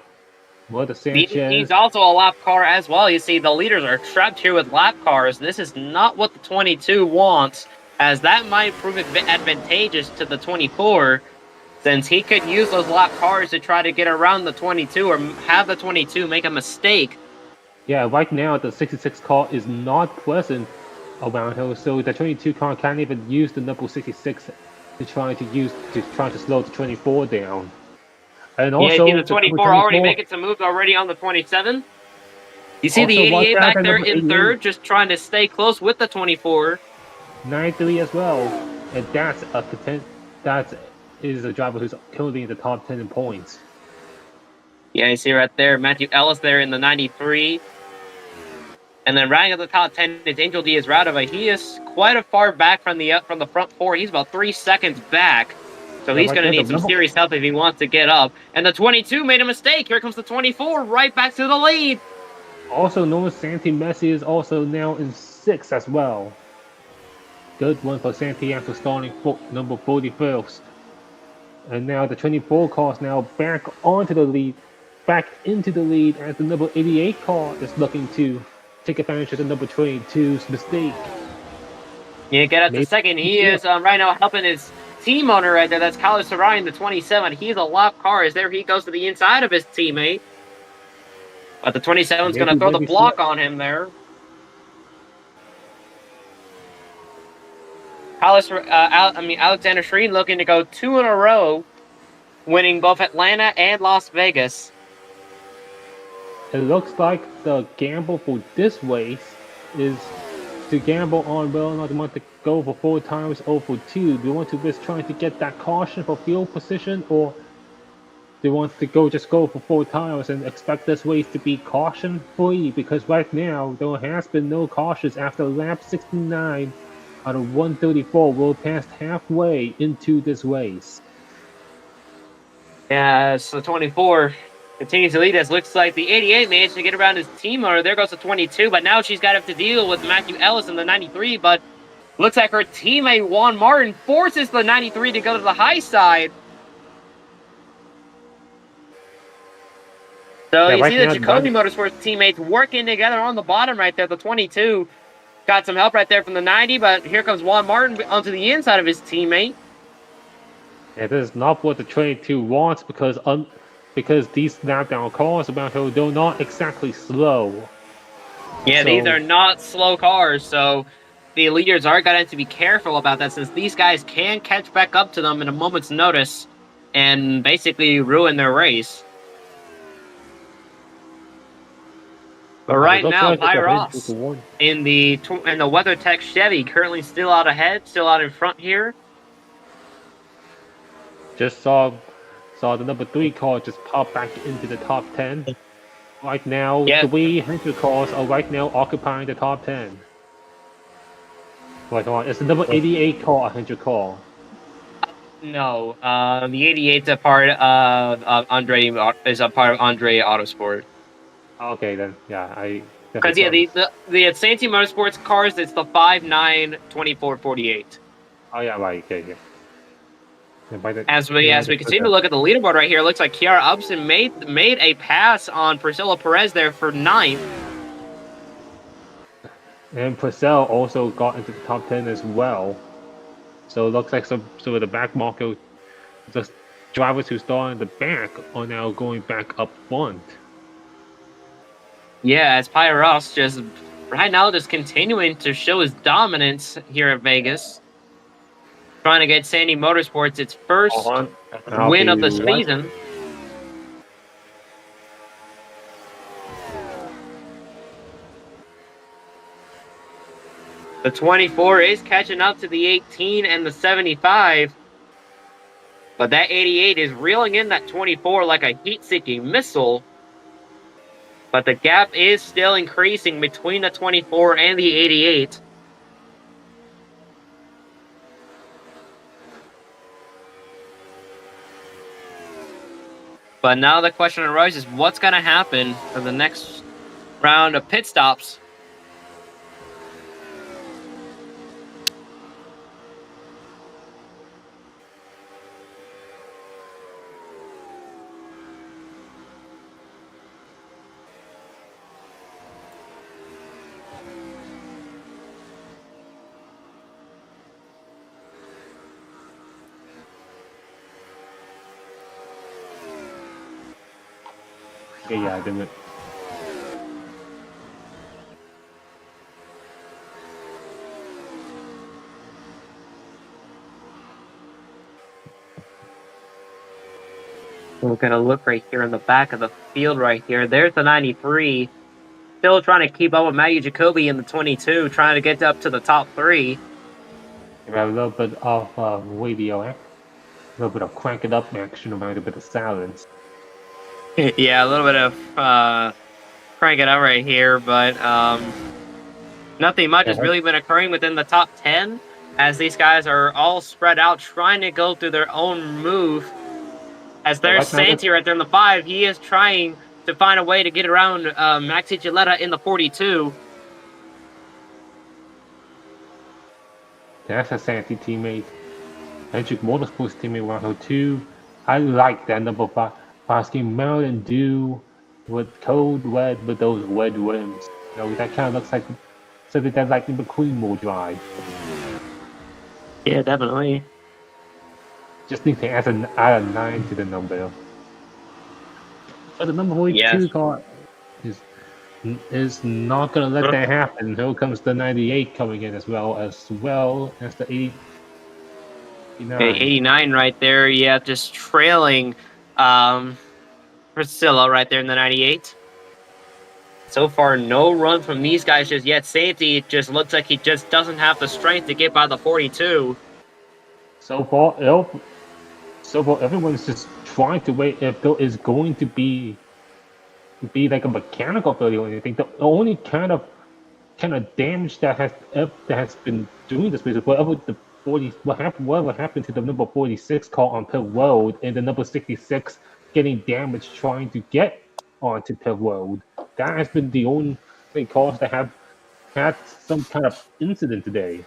Mother Sanchez. He's also a lap car as well. You see, the leaders are trapped here with lap cars. This is not what the 22 wants, as that might prove advantageous to the 24, since he could use those lap cars to try to get around the 22 or have the 22 make a mistake. Yeah, right now the 66 car is not present around her, so the 22 car can't even use the number 66 to try to slow the 24 down. And also, yeah, you see the 24 already making some moves already on the 27. You see the 88 back there in third, just trying to stay close with the 24. 93 as well, and that is a driver who's currently in the top 10 in points. Yeah, you see right there, Matthew Ellis there in the 93. And then rounding out the top 10 is Angel Diaz-Radova. He is quite a far back from the front 4. He's about 3 seconds back. So he's going to need some serious help if he wants to get up. And the 22 made a mistake. Here comes the 24 right back to the lead. Also, Noah Santi Messi is also now in 6th as well. Good one for Santi after starting number 41st. And now the 24 car is now back into the lead as the number 88 car is looking to take advantage of the number 22's mistake. Yeah, get up to second. He is right now helping his team owner right there. That's Carlos Ryan, the 27. He's a lap car as there he goes to the inside of his teammate. But the 27's going to throw the block on him there. Alexander Shreen looking to go 2 in a row, winning both Atlanta and Las Vegas. It looks like the gamble for this race is to gamble on whether or not they want to go for 4 tires or for 2. Do you want to risk trying to get that caution for field position, or do you want to just go for 4 tires and expect this race to be caution free? Because right now there has been no cautions after lap 69 out of 134. We're past halfway into this race. Yeah, so 24 continues to lead us. Looks like the 88 managed to get around his team owner. There goes the 22, but now she's got to have to deal with Matthew Ellis in the 93, but looks like her teammate Juan Martin forces the 93 to go to the high side. So you see the Jacoby Motorsports teammates working together on the bottom right there. The 22 got some help right there from the 90, but here comes Juan Martin onto the inside of his teammate. Yeah, this is not what the 22 wants because these snap-down cars about her, they're not exactly slow. Yeah, these are not slow cars, so the leaders are going to have to be careful about that since these guys can catch back up to them in a moment's notice and basically ruin their race. But right looks now, like it's 100 Pyros to 1. in the WeatherTech Chevy currently still out ahead, still out in front here. Just saw the number 3 car just pop back into the top 10. Right now, Yeah. 300 cars are right now occupying the top 10. Like, it's the number 88 car, 100 car. No, the 88's a part of Andre Autosport. Okay, then, yeah, I Because definitely the Santee Motorsports cars, it's the 5, 9, 24, 48. Oh, yeah, right, yeah. As we continue to look at the leaderboard right here, it looks like Kiara Upson made a pass on Priscilla Perez there for 9th. And Purcell also got into the top 10 as well. So it looks like some of the back market, the drivers who started in the back are now going back up front. Yeah, as Pyros just right now just continuing to show his dominance here at Vegas. Trying to get Santee Motorsports its first win of the season. The 24 is catching up to the 18 and the 75. But that 88 is reeling in that 24 like a heat-seeking missile. But the gap is still increasing between the 24 and the 88. But now the question arises, what's going to happen for the next round of pit stops? Okay, yeah, I didn't. We're going to look right here in the back of the field right here. There's the 93. Still trying to keep up with Matthew Jacoby in the 22, trying to get up to the top 3. We have a little bit of radio, a little bit of crank it up action, a little bit of silence. Yeah, a little bit of crank it up right here, but nothing much has really been occurring within the top 10 as these guys are all spread out trying to go through their own move. As there's Santee right there in the 5, he is trying to find a way to get around Maxi Gilletta in the 42. That's a Santee teammate. Hendrick Motorsports teammate 102. I like that number 5. Asking Maryland Dew with cold red with those red rims. You know, that kind of looks like something that like the McQueen will drive. Yeah, definitely. Just need to add a 9 to the number. But the number 42 car is not going to let that happen. Here comes the 98 coming in as well as the 89. 89 right there, yeah, just trailing Priscilla right there in the 98. So far, no run from these guys just yet. Santee just looks like he just doesn't have the strength to get by the 42. So far, everyone's just trying to wait if there is going to be like a mechanical failure or anything. The only kind of damage that has been doing this is whatever happened to the number 46 car on pit road and the number 66 getting damaged trying to get onto pit road. That has been the only cars that have had some kind of incident today.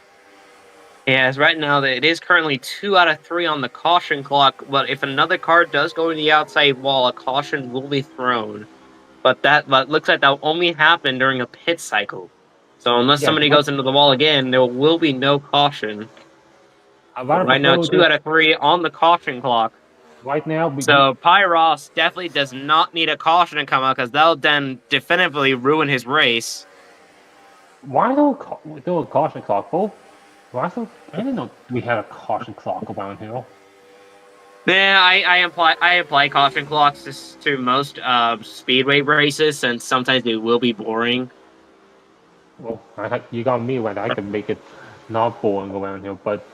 Yeah, as right now, it is currently 2 out of 3 on the caution clock, but if another car does go in the outside wall, a caution will be thrown. But that looks like that will only happen during a pit cycle. So unless somebody goes into the wall again, there will be no caution. Right now, 2 out of 3 on the caution clock. Right now, so Pyros definitely does not need a caution to come out because that'll then definitively ruin his race. Why do a caution clock? I didn't know we had a caution clock around here. Yeah, I apply caution clocks to most speedway races, since sometimes they will be boring. Well, you got me when I can make it not boring around here, but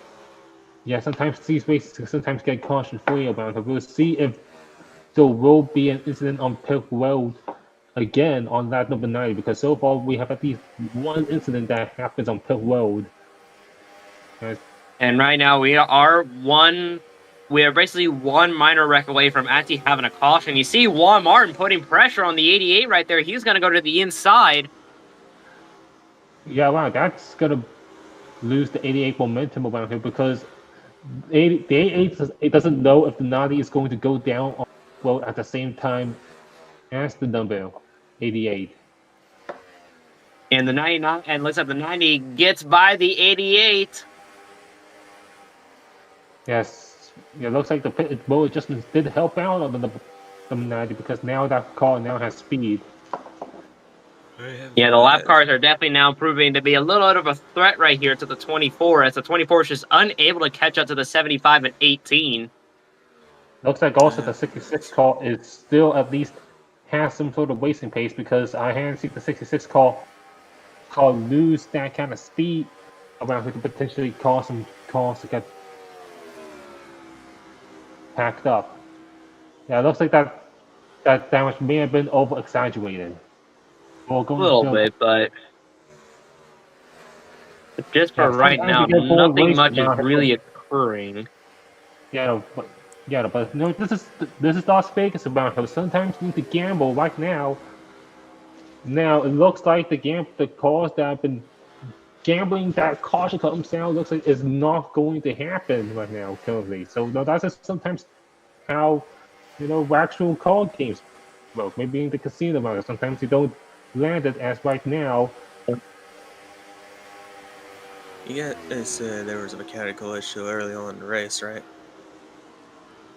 yeah, sometimes these races can sometimes get caution free around here. We'll see if there will be an incident on pit road again on lap number 90, because so far we have at least one incident that happens on pit road. And right now we are basically one minor wreck away from actually having a caution. You see Juan Martin putting pressure on the 88 right there. He's going to go to the inside. Yeah, wow, that's gonna lose the 88 momentum around here, because the 88 it doesn't know if the 90 is going to go down on well at the same time as the number 88. And the 99, and looks like the 90 gets by the 88. Yes, it looks like the pit road adjustments did help out on the 90, because now that car now has speed. Yeah, the lap cars are definitely now proving to be a little bit of a threat right here to the 24, as the 24 is just unable to catch up to the 75 and 18. Looks like also the 66 car is still at least has some sort of racing pace, because I haven't seen the 66 car lose that kind of speed around here to potentially cause some cars to get packed up. Yeah, it looks like that damage may have been over exaggerated. A little bit, but just for right now, nothing much is really occurring. Yeah, but no, this is Las Vegas around here. Sometimes you need to gamble right now. Now it looks like the cause that have been gambling that caution comes down looks like is not going to happen right now currently. So no, that's just sometimes how actual card games work. Maybe in the casino market, sometimes you don't land it as right now. Yeah, there was a mechanical issue early on in the race, right?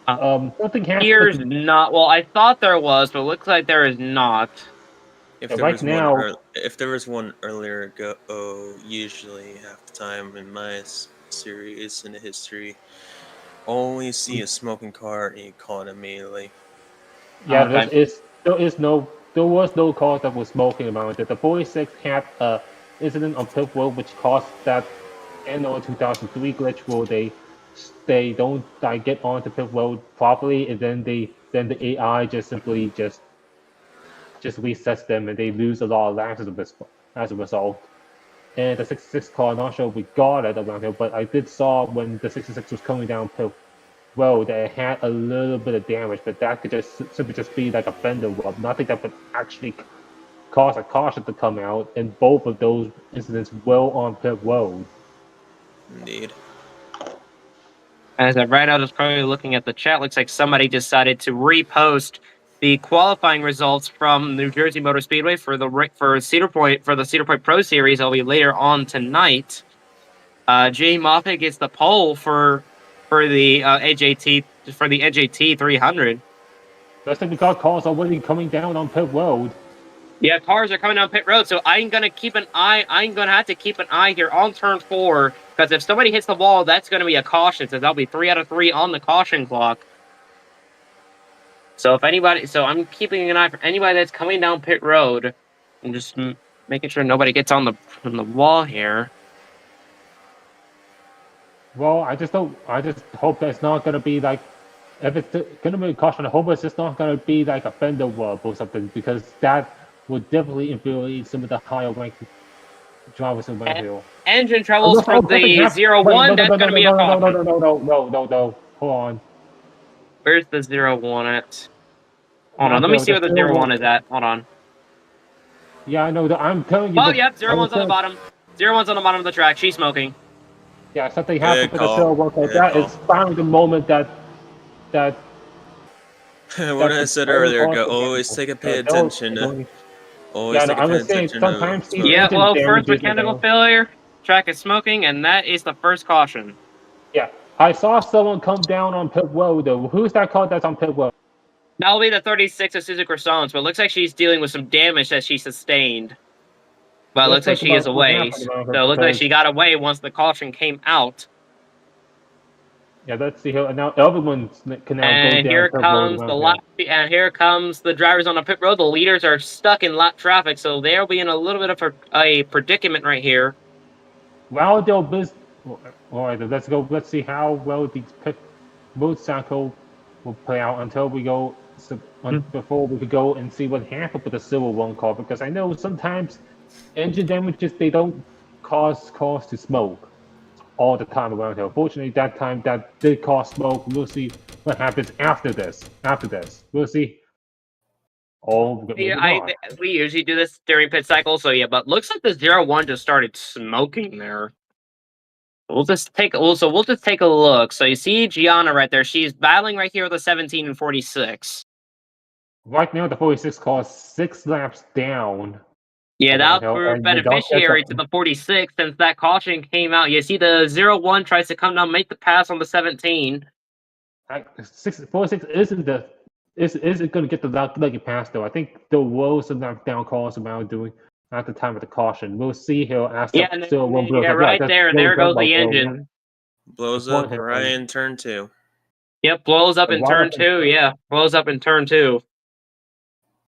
Nothing happened. Here's not. Well, I thought there was, but it looks like there is not. If there was one earlier ago, usually half the time in my series in the history, only see a smoking car and you call it immediately. Yeah, there was no car that was smoking around it. The 46 had a incident on pit road which caused that NO 2003 glitch where they don't get onto pit road properly, and then the AI just simply just resets them, and they lose a lot of laps as a result. And the 66 car, I'm not sure if we got it around here, but I did saw when the 66 was coming down pit road that it had a little bit of damage, but that could just simply just be like a fender rub. Nothing that would actually cause a caution to come out, and both of those incidents were on pit road. Indeed. As of right now, just probably looking at the chat, looks like somebody decided to repost the qualifying results from New Jersey Motor Speedway for Cedar Point Pro Series. It'll be later on tonight. Jay Moffitt gets the pole for the NJT 300. Looks like we got cars already coming down on pit road. Yeah, cars are coming down pit road, so I'm gonna have to keep an eye here on turn 4, because if somebody hits the wall, that's gonna be a caution, so that'll be 3 out of 3 on the caution clock. So I'm keeping an eye for anybody that's coming down pit road, and just making sure nobody gets on the wall here. Well, I just hope that's not gonna be like, if it's gonna be a caution, I hope it's just not gonna be like a fender rub or something, because that would definitely infuriate some of the higher ranked drivers around here. Engine troubles for the 0-1. That's gonna be a caution. No. Hold on. Where's the 0-1 at? Hold on, let me see where the 0-1 is at. Hold on. Yeah, I know that. I'm telling you. Oh, yep, 0-1's on the bottom. 0-1's on the bottom of the track. She's smoking. Yeah, something happened with the 0-1. That is finally the moment that. What I said earlier, always take a pay attention. Always take a pay attention. Sometimes first mechanical failure, track is smoking, and that is the first caution. Yeah, I saw someone come down on pit road though. Who's that car that's on pit road? That'll be the 36 of Suzuki Croissants, but it looks like she's dealing with some damage that she sustained. But it looks like she is away. So it looks like she got away once the caution came out. Yeah, let's see how now everyone can now And go down here pit road comes around the here. lap, and here comes the drivers on the pit road. The leaders are stuck in lap traffic, so they'll be in a little bit of a predicament right here. Well, they'll all right, let's go. Let's see how well the pit motorcycle will play out until we go before we could go and see what happened with the Civil One car, because I know sometimes engine damages they don't cause cars to smoke all the time around here. Fortunately, that time that did cause smoke. We'll see what happens after this. We'll see. Oh, Yeah, we usually do this during pit cycle, so yeah. But looks like the 0-1 just started smoking there. We'll just take a look. So you see Gianna right there. She's battling right here with a 17 and 46. Right now, the 46 car is 6 laps down. Yeah, that'll prove beneficiary to the 46 since that caution came out. You see the 0-1 tries to come down, make the pass on the 17. 46 isn't going to get the lucky pass though. I think there was some down calls about doing at the time of the caution. We'll see here after one blows up. Right there, and there goes the engine. Blows up right in turn 2. Yep, blows up in turn 2. Yeah, blows up in turn 2.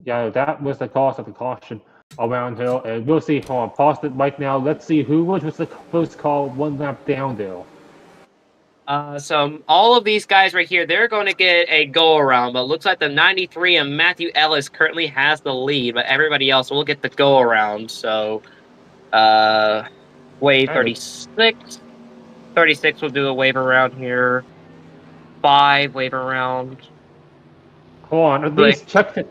Yeah, that was the cause of the caution around here, and we'll see. Hold on, pause it right now. Let's see who was the first call 1 lap down there. So all of these guys right here, they're going to get a go around, but it looks like the 93 and Matthew Ellis currently has the lead, but everybody else will get the go around. So, wave 36. 36 will do a wave around here. 5 wave around. Hold on, at least check the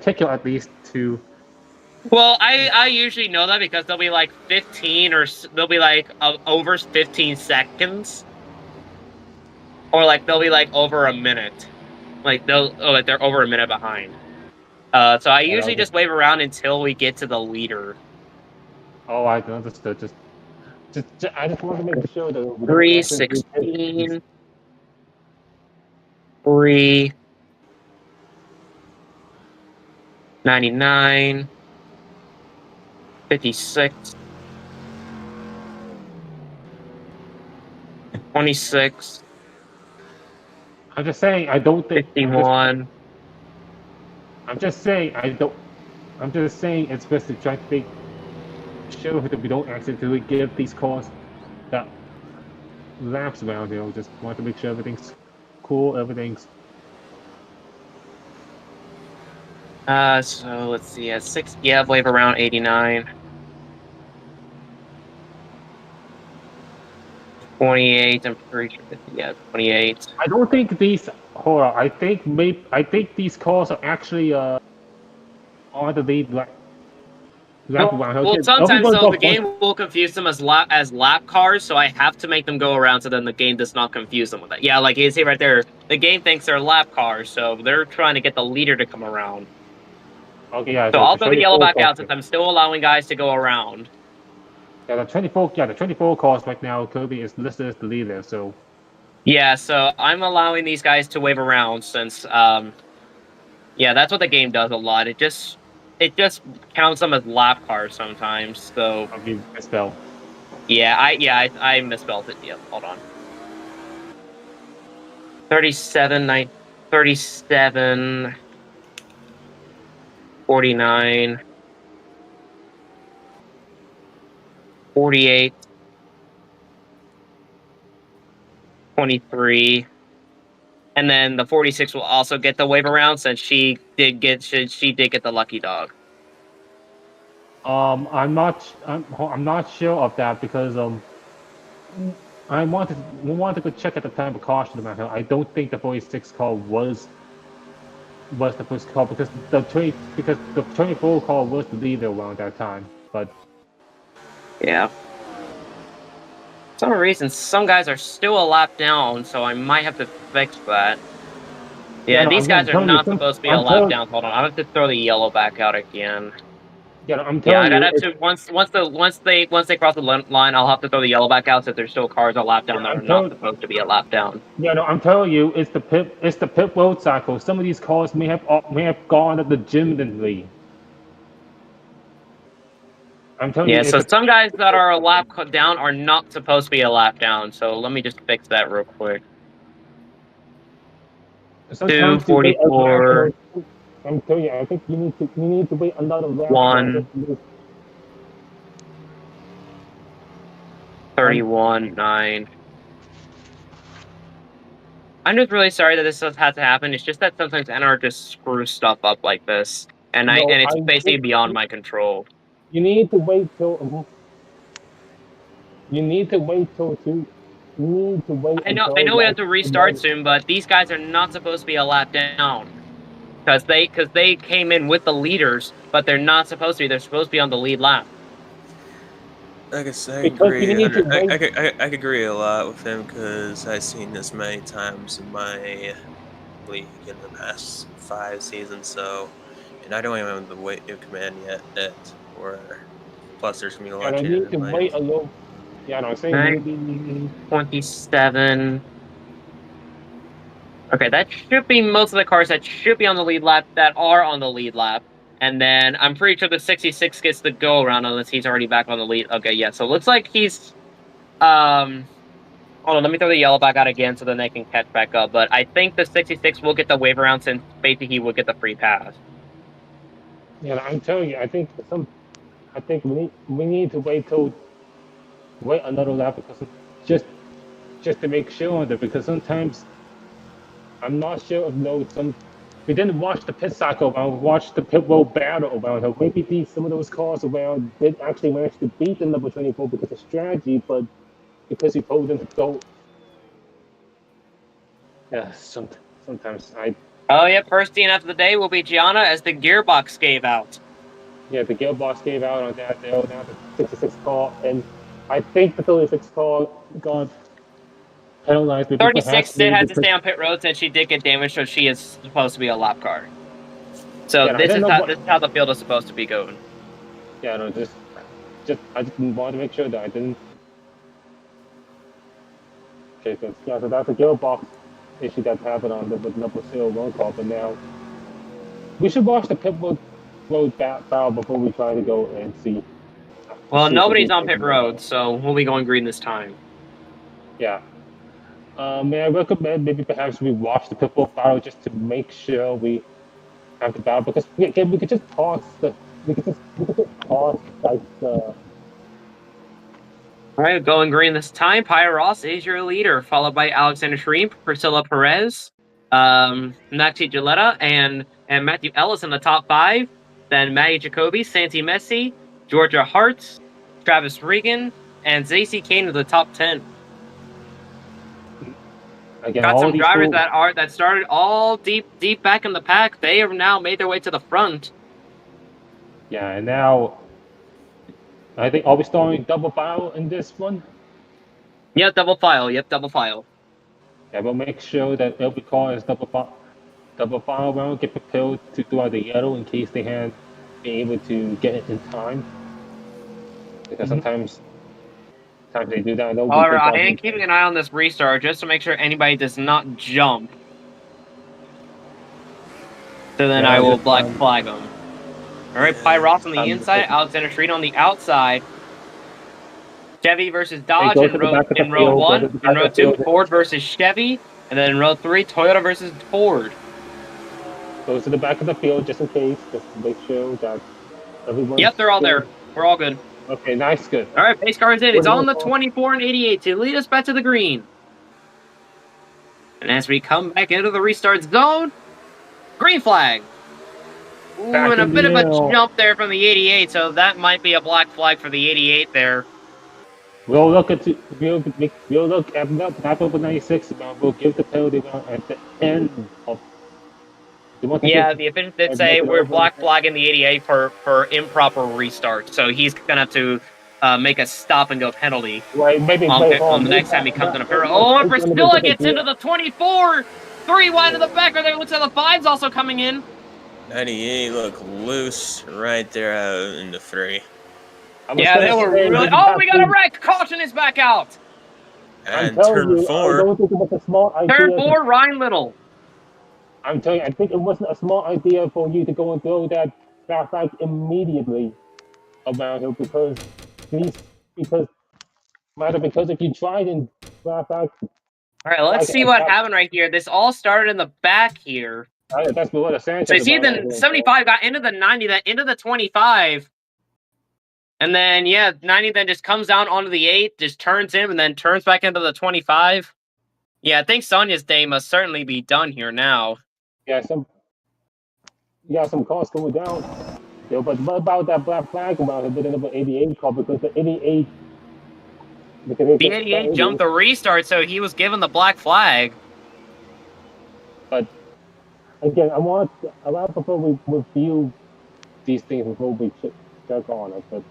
ticket at least to. Well, I usually know that because they'll be like 15 or they'll be like over 15 seconds, or like they'll be like over a minute, like they're over a minute behind. So I usually just wave around until we get to the leader. Oh, I understood. I just want to make sure that 316, 399. 56, 26. I'm just saying I don't think 51. I'm just saying it's best to try to make sure that we don't accidentally give these cars that laps around here. Just want to make sure everything's cool, everything's. So let's see. At 6, yeah, wave around 89. 28. I'm pretty sure. Yeah, 28. I don't think these. Hold on. I think these cars are actually on the lead. Well, sometimes though, the game will confuse them as lap cars, so I have to make them go around so then the game does not confuse them with that. Yeah, like you see right there, the game thinks they're lap cars, so they're trying to get the leader to come around. Okay, yeah. So I'll throw the yellow back out since I'm still allowing guys to go around. Yeah, the 24 cars right now, Kirby is listed as the leader, so. Yeah, so I'm allowing these guys to wave around since, yeah, that's what the game does a lot. It just counts them as lap cars sometimes. So. I mean, misspelled. Yeah, I misspelled it. Yeah, hold on. 37, 49, 48, 23, and then the 46 will also get the wave around since she did get the lucky dog. I'm not sure of that because I wanted to go check at the time of caution about her. I don't think the 46 call was the first call because the 24 call was the leader around that time, but yeah. For some reason, some guys are still a lap down, so I might have to fix that. Yeah, no, these guys are not supposed to be a lap down. Hold on, I have to throw the yellow back out again. Yeah, I'm telling you. I gotta have to once they cross the line, I'll have to throw the yellow back out since there's still cars a lap down that are not supposed to be a lap down. Yeah, no, I'm telling you, it's the pit road cycle. Some of these cars may have gone legitimately. I'm telling you. Yeah, so some guys that are a lap down are not supposed to be a lap down. So let me just fix that real quick. Sometimes 2:44. I'm telling you, I think you need to wait another round. 1:31.9. I'm just really sorry that this stuff had to happen. It's just that sometimes NR just screws stuff up like this, and it's basically beyond my control. You need to wait till. You need to wait till two. You need to wait. I know we have to restart soon, but these guys are not supposed to be a lap down because they came in with the leaders, but they're not supposed to be. They're supposed to be on the lead lap. I could agree a lot with him because I've seen this many times in my league in the past 5 seasons. So, and I don't even have the weight of command yet. Plus there's gonna be a lot. And I need to wait a little. Yeah, no, I'm saying 27. Okay, that should be most of the cars that should be on the lead lap that are on the lead lap. And then I'm pretty sure the 66 gets the go around unless he's already back on the lead. Okay, yeah, so it looks like he's hold on, let me throw the yellow back out again so then they can catch back up. But I think the 66 will get the wave around since basically he will get the free pass. Yeah, I'm telling you, I think we need to wait another lap because just to make sure of it, because sometimes I'm not sure if we didn't watch the pit cycle around, we watched the pit road battle around. So maybe some of those cars around did actually manage to beat the number 24 because of strategy, but because he told them to go. Yeah, sometimes I. Oh yeah, first DNF of the day will be Gianna as the gearbox gave out. Yeah, the gearbox gave out on that. Now the 66 car, and I think the 36 car got penalized. 36 did have to stay on pit road since she did get damaged, so she is supposed to be a lap car. So yeah, this is how the field is supposed to be going. Yeah, no, I just wanted to make sure that I didn't. Okay, so that's a gearbox issue that happened on the number 01 car, but now we should watch the pit road battle before we try to go and see. Well, nobody's on pit road, so we'll be going green this time. Yeah. May I recommend maybe perhaps we watch the pit road battle just to make sure we have the battle, because we could just toss like the. All right, going green this time. Pyra Ross is your leader, followed by Alexander Shreen, Priscilla Perez, Maxi Gilletta, and Matthew Ellis in the top 5. Then Maggie Jacoby, Santi Messi, Georgia Hart, Travis Regan, and Zacy Kane in the top 10. Again, got some drivers that started all deep back in the pack. They have now made their way to the front. Yeah, and now I think, are we starting double file in this one? Yeah, double file. Yep, double file. Yeah, we'll make sure that every car is double file round, get prepared to throw out the yellow in case they had been able to get it in time. Because sometimes they do that. All right, I am keeping an eye on this restart just to make sure anybody does not jump. So then I will black flag them. All right, Pyra Ross on the inside, Alexander Shreen on the outside. Chevy versus Dodge in row 1. In row 2, Ford versus Chevy. And then in row 3, Toyota versus Ford. Go to the back of the field just in case, just to make sure that everyone. Yep, they're all there. We're all good. Okay, nice, good. All right, pace car is in. It's on the 24 and 88 to lead us back to the green. And as we come back into the restart zone, green flag. Ooh, and a bit of a jump there from the 88, so that might be a black flag for the 88 there. We'll look at that back over 96, but we'll give the penalty at the end of. Yeah, the officials did say we're black flagging the 88 for improper restart, so he's gonna have to make a stop and go penalty. Right, maybe on the next time he comes in a pair. Oh, and Priscilla gets into the 24, 3 wide in the back. There looks like the 5's also coming in. 98 look loose right there out in the 3. Yeah, they were really. Oh, we got a wreck! Caution is back out. And turn 4. Turn 4, Ryan Little. I'm telling you, I think it wasn't a smart idea for you to go and throw that flag immediately. around here because if you tried and back, All right, let's see what happened right here. This all started in the back here. that's what the Sanchez. So you see, the 75 got into the 90, then into the 25. And then, yeah, 90 then just comes down onto the 8, just turns him, and then turns back into the 25. Yeah, I think Sonya's day must certainly be done here now. Yeah, some cars going down. Yeah, but what about that black flag around here, the number 88 car? Because the 88... The 88 jumped the restart, so he was given the black flag. But, again, I want to prefer we review these things before we check on it, but...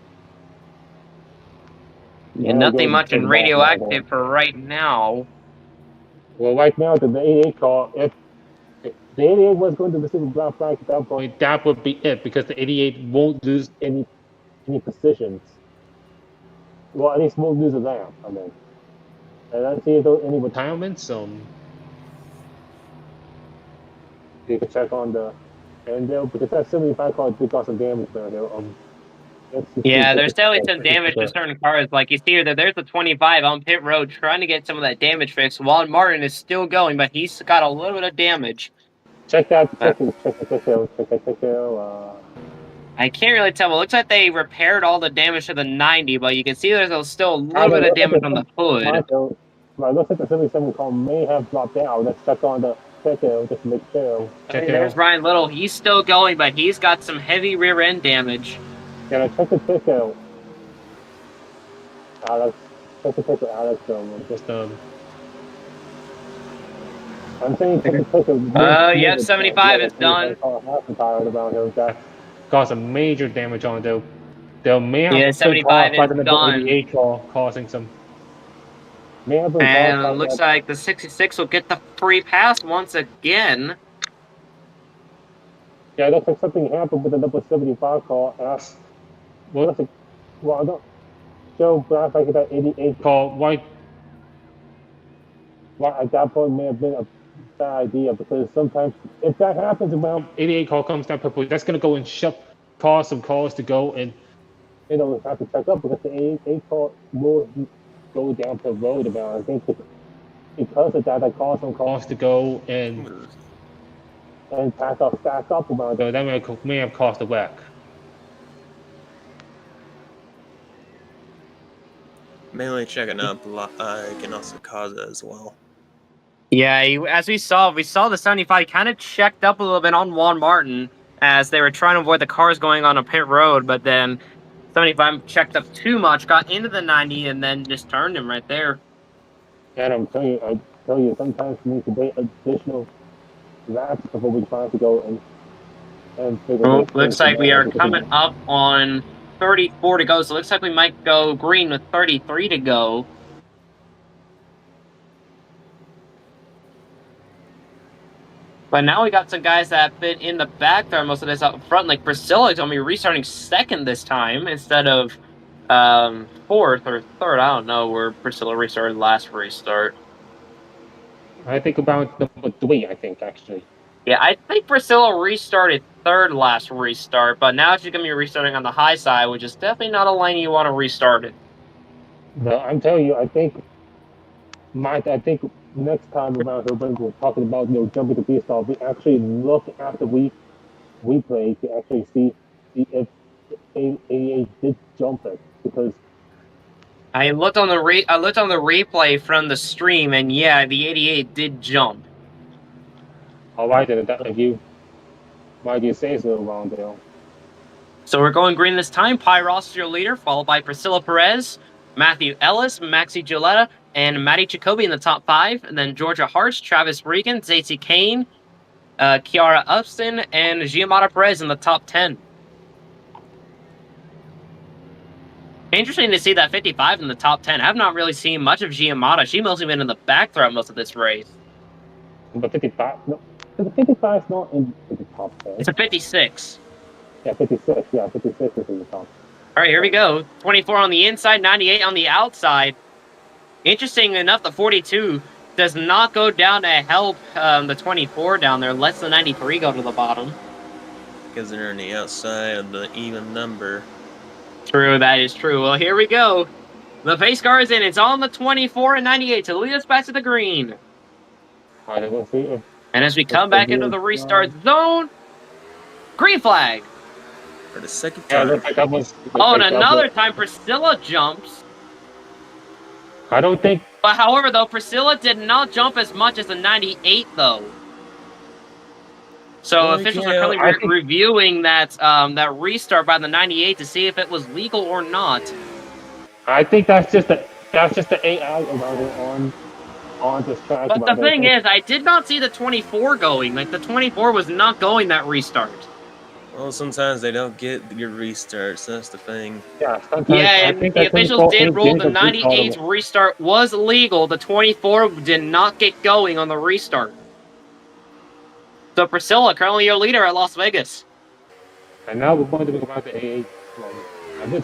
Yeah, nothing much in radioactive for right now. Well, right now, the 88 car, if the 88 was going to receive a black flag at that point, That would be it, because the 88 won't lose. any positions. Well, at least won't lose a lap, I mean. And I don't see any Retirements. you can check on the Endale, because that 75 car did cause some damage there. Yeah, there's definitely some damage to certain cars. Like you see here, there's the 25 on pit road trying to get some of that damage fixed. Juan Martin is still going, but he's got a little bit of damage. Check that. Check. I can't really tell. It looks like they repaired all the damage to the 90, but you can see there's still a little bit of damage on the hood. Right, looks like the 77 car may have dropped out. Let's check on the Checo just to make sure. There's Ryan Little. He's still going, but he's got some heavy rear end damage. Yeah, check the Checo. Alex. Check the Checo, Alex. I'm saying check the Checo. Yeah, 75 is done. Caused some major damage on it. They may have been 75 caused by the done. 88 car, causing some. And it looks like the 66 will get the free pass once again. Yeah, it looks like something happened with the number 75 car. Well, I don't. Joe Black, like that 88 car, white. Well, at that point may have been a bad idea, because sometimes if that happens around 88 car comes down purple, that's gonna go and cause some cars to go and have to check up, because the 88 car will go down the road about. I think because of that, that caused some cars to go and stack up about. So that may have caused a wreck. Mainly checking up can also cause it as well. Yeah, as we saw the 75 kind of checked up a little bit on Juan Martin as they were trying to avoid the cars going on a pit road, but then 75 checked up too much, got into the 90, and then just turned him right there. And I tell you, sometimes we need to wait additional laps before we try to go and figure out. Looks like we are coming up on 34 to go, so it looks like we might go green with 33 to go. But now we got some guys that have been in the back there most of this up front, like Priscilla is going to be restarting second this time instead of fourth or third. I don't know where Priscilla restarted last restart. I think about number 3, I think, actually. Yeah, I think Priscilla restarted third last restart, but now she's going to be restarting on the high side, which is definitely not a lane you want to restart it. No, I'm telling you, I think next time around here, when we're talking about jumping to B-stall, we actually look at the replay to actually see if 88 did jump it, because I looked on the replay from the stream, and yeah, the 88 did jump. All right, then why do you say so, Rondale? So we're going green this time. Pyros is your leader, followed by Priscilla Perez, Matthew Ellis, Maxi Gilletta, and Maddie Jacoby in the top 5. And then Georgia Harsh, Travis Regan, Zacy Kane, Kiara Upston, and Giamatti Perez in the top 10. Interesting to see that 55 in the top 10. I have not really seen much of Giamatti. She's mostly been in the back throughout most of this race. But 55, no. The 55 is not in the top 10. It's a 56. Yeah, 56. Yeah, 56 is in the top. All right, here we go. 24 on the inside, 98 on the outside. Interesting enough, the 42 does not go down to help the 24 down there. Lets the 93 go to the bottom. Because they're on the outside of the even number. True, that is true. Well, here we go. The pace car is in. It's on the 24 and 98 to lead us back to the green. Alright, we'll see if And as we come back into the restart zone, green flag. For the second yeah, time. looks like that was. Oh, and another time Priscilla jumps. I don't think. But however, though, Priscilla did not jump as much as the 98, though. So Well, officials yeah, are currently I think- reviewing that that restart by the 98 to see if it was legal or not. I think that's just the 8 out about it on this track. But the thing is, I did not see the 24 going. Like, the 24 was not going that restart. Well, sometimes they don't get your restarts. That's the thing. yeah, sometimes Yeah, I and think the that officials 24 did rule the didn't complete all of 98's it. restart was legal. The 24 did not get going on the restart. So Priscilla, currently your leader at Las Vegas. And now we're going to talk about the 8.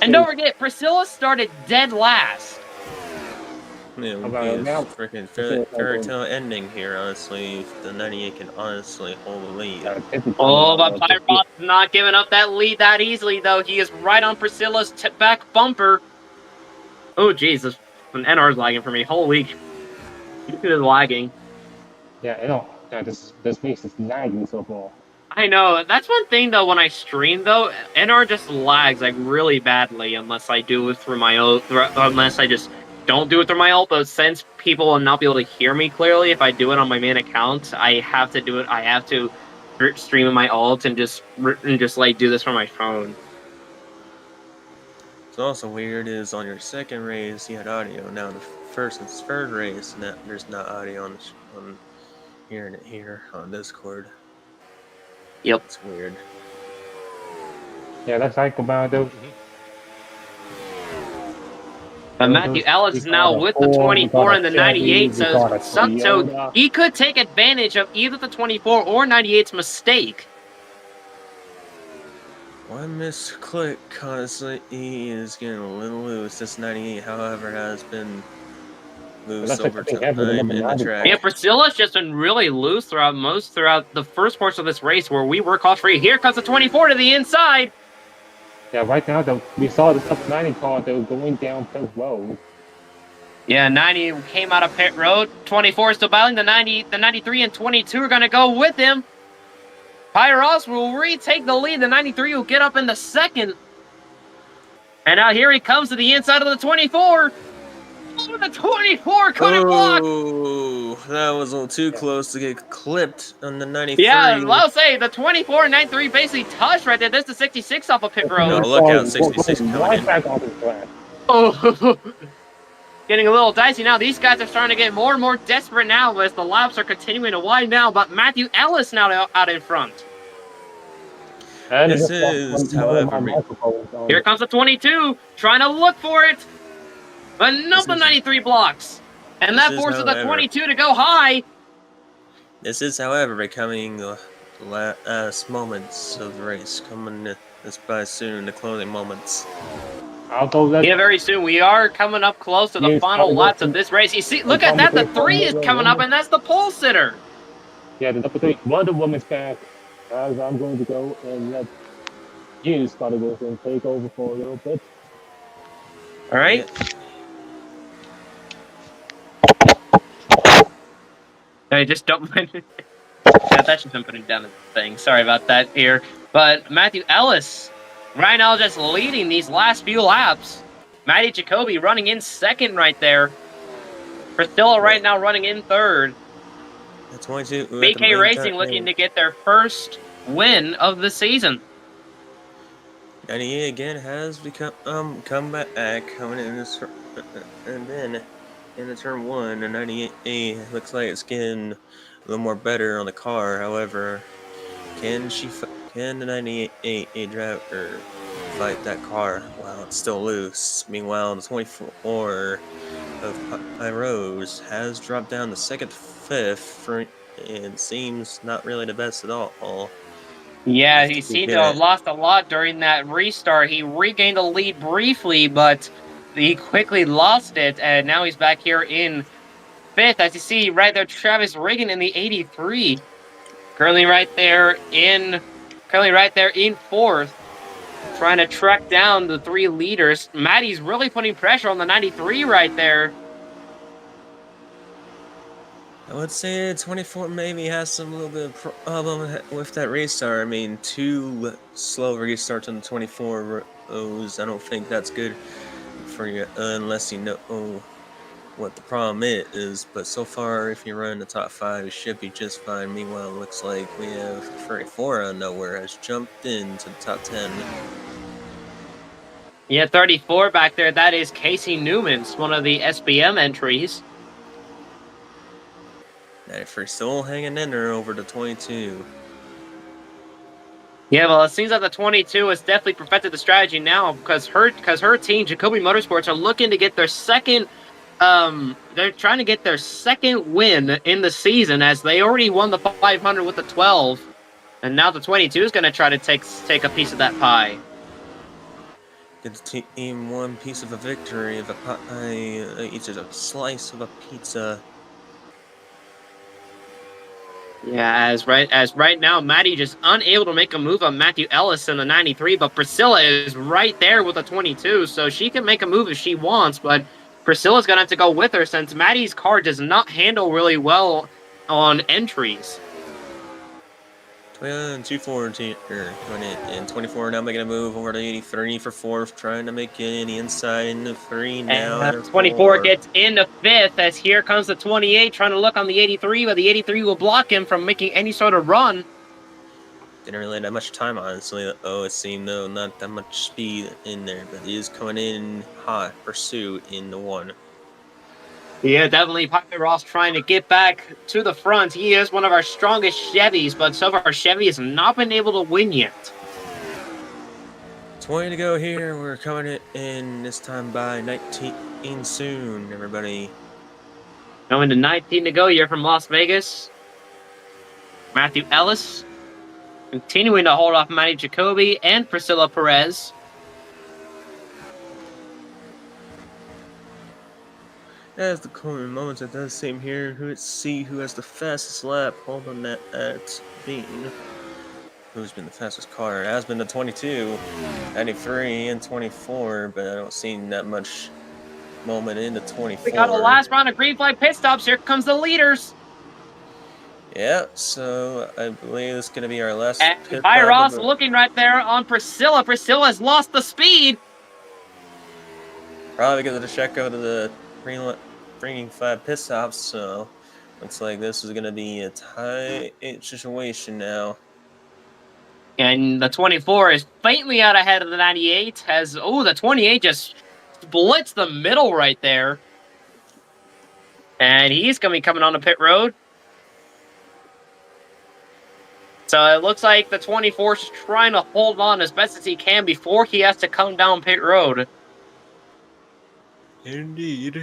And don't forget, Priscilla started dead last. Yeah, it would About be a now- freaking fairy tale ending here, honestly, if the 98 can honestly hold the lead. Oh, but Pyros is not giving up that lead that easily, though. He is right on Priscilla's back bumper. Oh, Jesus. An NR's lagging for me. Holy. It is lagging. Yeah, I know. Yeah, this race is lagging so far. I know. That's one thing, though, when I stream, though. NR just lags, like, really badly unless I do it through my own... Unless I just don't do it through my ult, but since people will not be able to hear me clearly if I do it on my main account, I have to do it. I have to stream in my ult and just like, do this from my phone. What's also weird is on your second race, you had audio. Now the first and third race, there's not audio on hearing it here on Discord. Yep. It's weird. Yeah, let's talk about those. But Matthew Ellis is now with the 24 and the 98, so he could take advantage of either the 24 or 98's mistake. One misclick, honestly, he is getting a little loose. This 98, however, has been loose That's like over something time happened with in number the 90. track. Yeah, Priscilla's just been really loose throughout the first portion of this race where we were caught free. Here comes the 24 to the inside. Yeah, right now we saw the top 90 car that was going down pit road. Yeah, 90 came out of pit road. 24 is still battling. The 93 and 22 are going to go with him. Pyros will retake the lead. The 93 will get up in the second. And now here he comes to the inside of the 24. Oh, the 24 couldn't block. Oh, that was a little too close to get clipped on the 93. Yeah, I'll say the 24 and 93 basically touched right there. There's the 66 off of pit No, road. look out, 66 coming right in. back onto the track. Oh, getting a little dicey now. These guys are starting to get more and more desperate now as the laps are continuing to widen down. But Matthew Ellis now out in front. And This just is, one of however, my microphones on. Here comes the 22, trying to look for it. But nope, the 93 blocks. And that This is, forces the however, 22 to go high. This is, however, becoming the last moments of the race. Coming this by soon, the closing moments. I'll go let Yeah, very soon. We are coming up close to the Yes, final I'll laps go- of this race. You see, look at that. The 3 is coming up, and that's the pole sitter. Yeah, the number 3 Wonder Woman's back. As I'm going to go and let you start with and take over for a little bit. All right. I just don't. Yeah, that's just been putting down the thing. Sorry about that here. But Matthew Ellis right now just leading these last few laps. Matty Jacoby running in second right there. Priscilla right now running in third. The 22. BK Racing looking to get their first win of the season. 98 again has become come back coming in this and then in the turn 1 the 98 looks like it's getting a little more better on the car. However, can the 98 driver fight that car while it's still loose? Meanwhile, the 24 of Pyros has dropped down to second, fifth, and seems not really the best at all. Yeah, he seemed to have lost a lot during that restart. He regained the lead briefly, but he quickly lost it, and now he's back here in fifth. As you see right there, Travis Reagan in the 83. Currently right there in fourth. trying to track down the 3 leaders. Maddie's really putting pressure on the 93 right there. I would say 24 maybe has some little bit of problem with that restart. I mean, 2 slow restarts on the 24 rows. I don't think that's good for you unless you know what the problem is. But so far, if you run the top 5, you should be just fine. Meanwhile, it looks like we have 34 out of nowhere has jumped into the top 10. Yeah, 34 back there. That is Casey Newman's, one of the SBM entries. 93 still hanging in there over the 22. Yeah, well, it seems like the 22 has definitely perfected the strategy now because her team, Jacoby Motorsports, are looking to get their second. They're trying to get their second win in the season as they already won the 500 with the 12, and now the 22 is going to try to take a piece of that pie. Get the team one piece of a victory of a pie, each is a slice of a pizza. Yeah, as right now, Maddie just unable to make a move on Matthew Ellis in the 93, but Priscilla is right there with the 22, so she can make a move if she wants, but Priscilla's going to have to go with her since Maddie's car does not handle really well on entries. 214 and 24 now making a move over to 83 for 4th, trying to make it in the inside into 3 now. And 24 gets into 5th as here comes the 28 trying to look on the 83, but the 83 will block him from making any sort of run. Didn't really have that much time, honestly. It seemed though not that much speed in there, but he is coming in hot pursuit in the 1. Yeah, definitely Piper Ross trying to get back to the front. He is one of our strongest Chevys, but so far Chevy has not been able to win yet. 20 to go here. We're coming in this time by 19 soon, everybody. Going to 19 to go here from Las Vegas. Matthew Ellis continuing to hold off Maddie Jacoby and Priscilla Perez. As the common moments, it does seem here. Let's see who has the fastest lap. Hold on that at being. Who's been the fastest car? It has been the 22, 93, and 24, but I don't see that much moment in the 24. We got a last round of green flag pit stops. Here comes the leaders. Yeah, so I believe it's going to be our last And Ty Ross looking right there on Priscilla. Priscilla has lost the speed. Probably because of the check out of the bringing 5 pit stops, so looks like this is going to be a tight situation now. And the 24 is faintly out ahead of the 98. The 28 just splits the middle right there. And he's going to be coming on the pit road. So it looks like the 24 is trying to hold on as best as he can before he has to come down pit road. Indeed.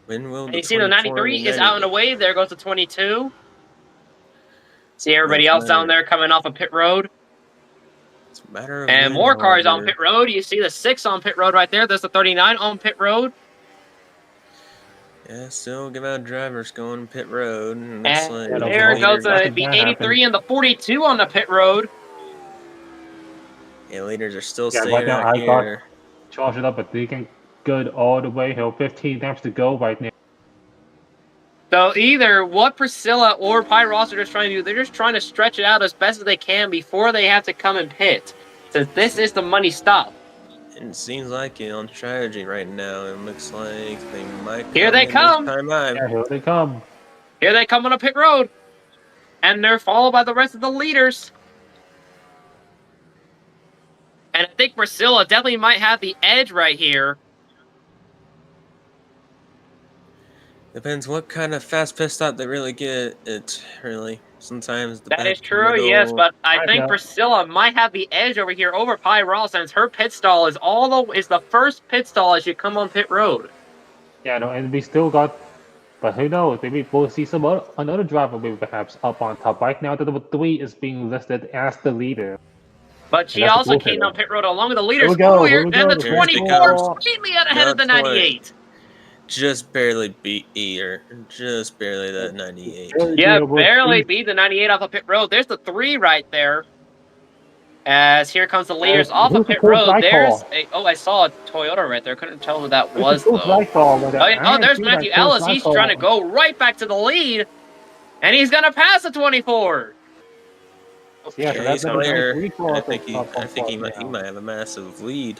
When will and you see the 93 is out and away. There goes the 22. See everybody else down there coming off of pit road. It's a matter of and more cars on pit road. You see the 6 on pit road right there. There's the 39 on pit road. Yeah, still give out drivers going pit road. And there goes the 83 and the 42 on the pit road. Yeah, leaders are still staying out here. Charge it up, but they can good all the way. 15 laps to go right now. So either what Priscilla or Pyros are just trying to do, they're just trying to stretch it out as best as they can before they have to come and pit. Since this is the money stop. And it seems like it on strategy right now. It looks like they might. Here they come. Yeah, here they come. Here they come on a pit road. And they're followed by the rest of the leaders. And I think Priscilla definitely might have the edge right here. Depends what kind of fast pit stop they really get. It really sometimes. That is true, yes, but I think Priscilla might have the edge over here over Pyros since her pit stall is the first pit stall as you come on pit road. Yeah, no, and we still got, but who knows? Maybe we'll see another driver maybe perhaps up on top. Right now, the number 3 is being listed as the leader. But she also came on pit road along with the leaders. And the 24 completely out ahead of the 98. Just barely beat or just barely that 98. Yeah, barely beat the 98 off of pit road. There's the 3 right there. As here comes the leaders off of who's the pit cool road. black There's ball? I saw a Toyota right there. Couldn't tell who that was Cool though. black ball with Oh, yeah, I there's see that Matthew cool Ellis. black He's ball. trying to go right back to the lead, and he's gonna pass the 24. Yeah, so Yeah, that's he's number clear. 93 I for think he now. might have a massive lead.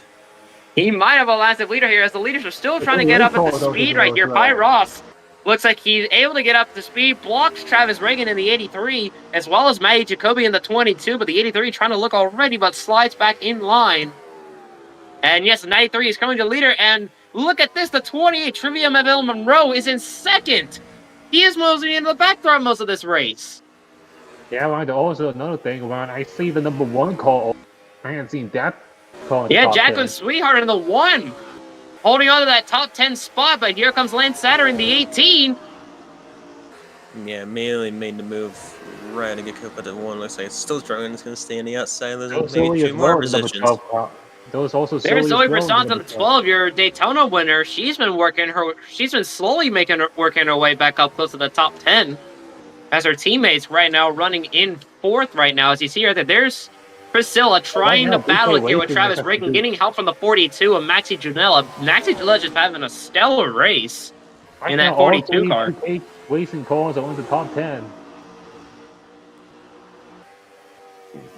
He might have a massive leader here, as the leaders are still It's trying to a get up recall at the though, speed as right here. well. Pi Ross looks like he's able to get up to speed, blocks Travis Reagan in the 83, as well as Matty Jacoby in the 22, but the 83 trying to look already, but slides back in line. And yes, the 93 is coming to leader, and look at this, the 28, Trivia Melville Monroe, is in second. He is moseying into the back throughout most of this race. Yeah, Ryan, also another thing, Ryan, I see the number 1 call. I haven't seen that call. in the Yeah, top Jacqueline 10. Sweetheart in the 1. Holding on to that top 10 spot, but here comes Lance Satter in the 18. Yeah, immediately made the move right to get up at the 1. Looks like it's still struggling. It's going to stay on the outside. There's There's maybe Zoe 2 as more well, the number positions. 12 car. There's also There's Zoe Zoe as well, Brissant on the number 12, your Daytona winner. She's been slowly working her way back up close to the top 10. As her teammates right now running in 4th right now. As you see right there, there's Priscilla trying now, to battle BK here with Racing Travis has to Reagan, do- getting help from the 42 of Maxi Janella. Maxi Janella just having a stellar race. Right in that now, all 42 car. 8 racing cars are on the top 10.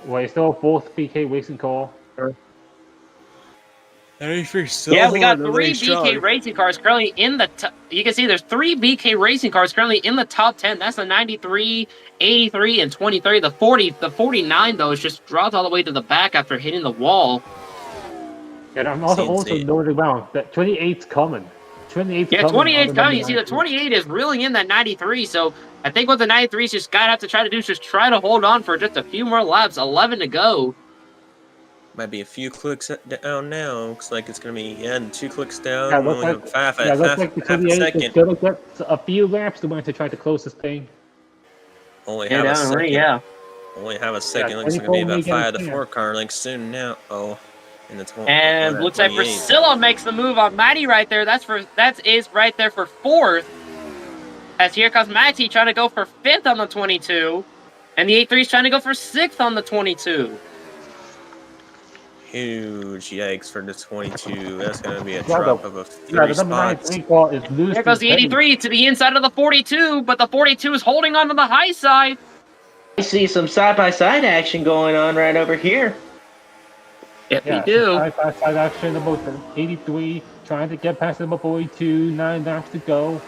Well, it's still a 4th BK racing car. Yeah, we got 3 BK racing cars currently in the you can see there's 3 BK racing cars currently in the top 10. That's the 93, 83, and 23. The 49 though is just dropped all the way to the back after hitting the wall. And I'm also CNC. noting around that 28's coming. 28's Yeah, coming. 28's on the coming. You see, the 93. 28 is reeling in that 93. So I think what the 93's just gotta have to try to do is just try to hold on for just a few more laps. 11 to go. Might be a few clicks down now. Looks like it's going to be 2 clicks down. Yeah, We looks only like- have Yeah, looks like the half a 28 is second. gonna get a few laps to try to close this thing. Only have a second. yeah. Only have a second. Yeah, Looks like it's going to 24 be may about get a 5 to chance. 4 car lengths soon now. Oh, in the 20. And looks like 28. Priscilla makes the move on Maddie right there. That is right there for 4th. As here comes Matty trying to go for 5th on the 22. And the 83 is trying to go for 6th on the 22. Huge yikes for the 22. That's going to be a Yeah, drop the- of a Yeah, 3 the number 9 spots. car is loose. Here goes the 83 to the inside of the 42, but the 42 is holding on to the high side. I see some side-by-side action going on right over here. Yep, Yeah, we do. Side action about 83, trying to get past number 42, 9 laps to go.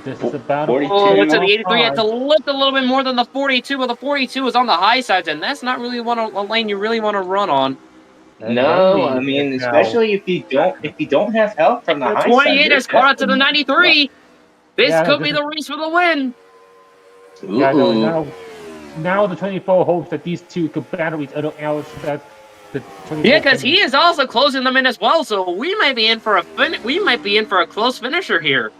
This is a battle. 42. Oh, looks like the for 83 had to five. lift a little bit more than the 42, but the 42 is on the high sides, and that's not really a lane you really want to run on. No, I mean, especially if you don't have help from the The high 28 side. has caught up to the 93. This Yeah, could this be the race for the win. Yeah, no, Ooh. now the 24 hopes that these two could battle each other out. So that the 24 Yeah, because can- he is also closing them in as well, so we might be in for a close finisher here.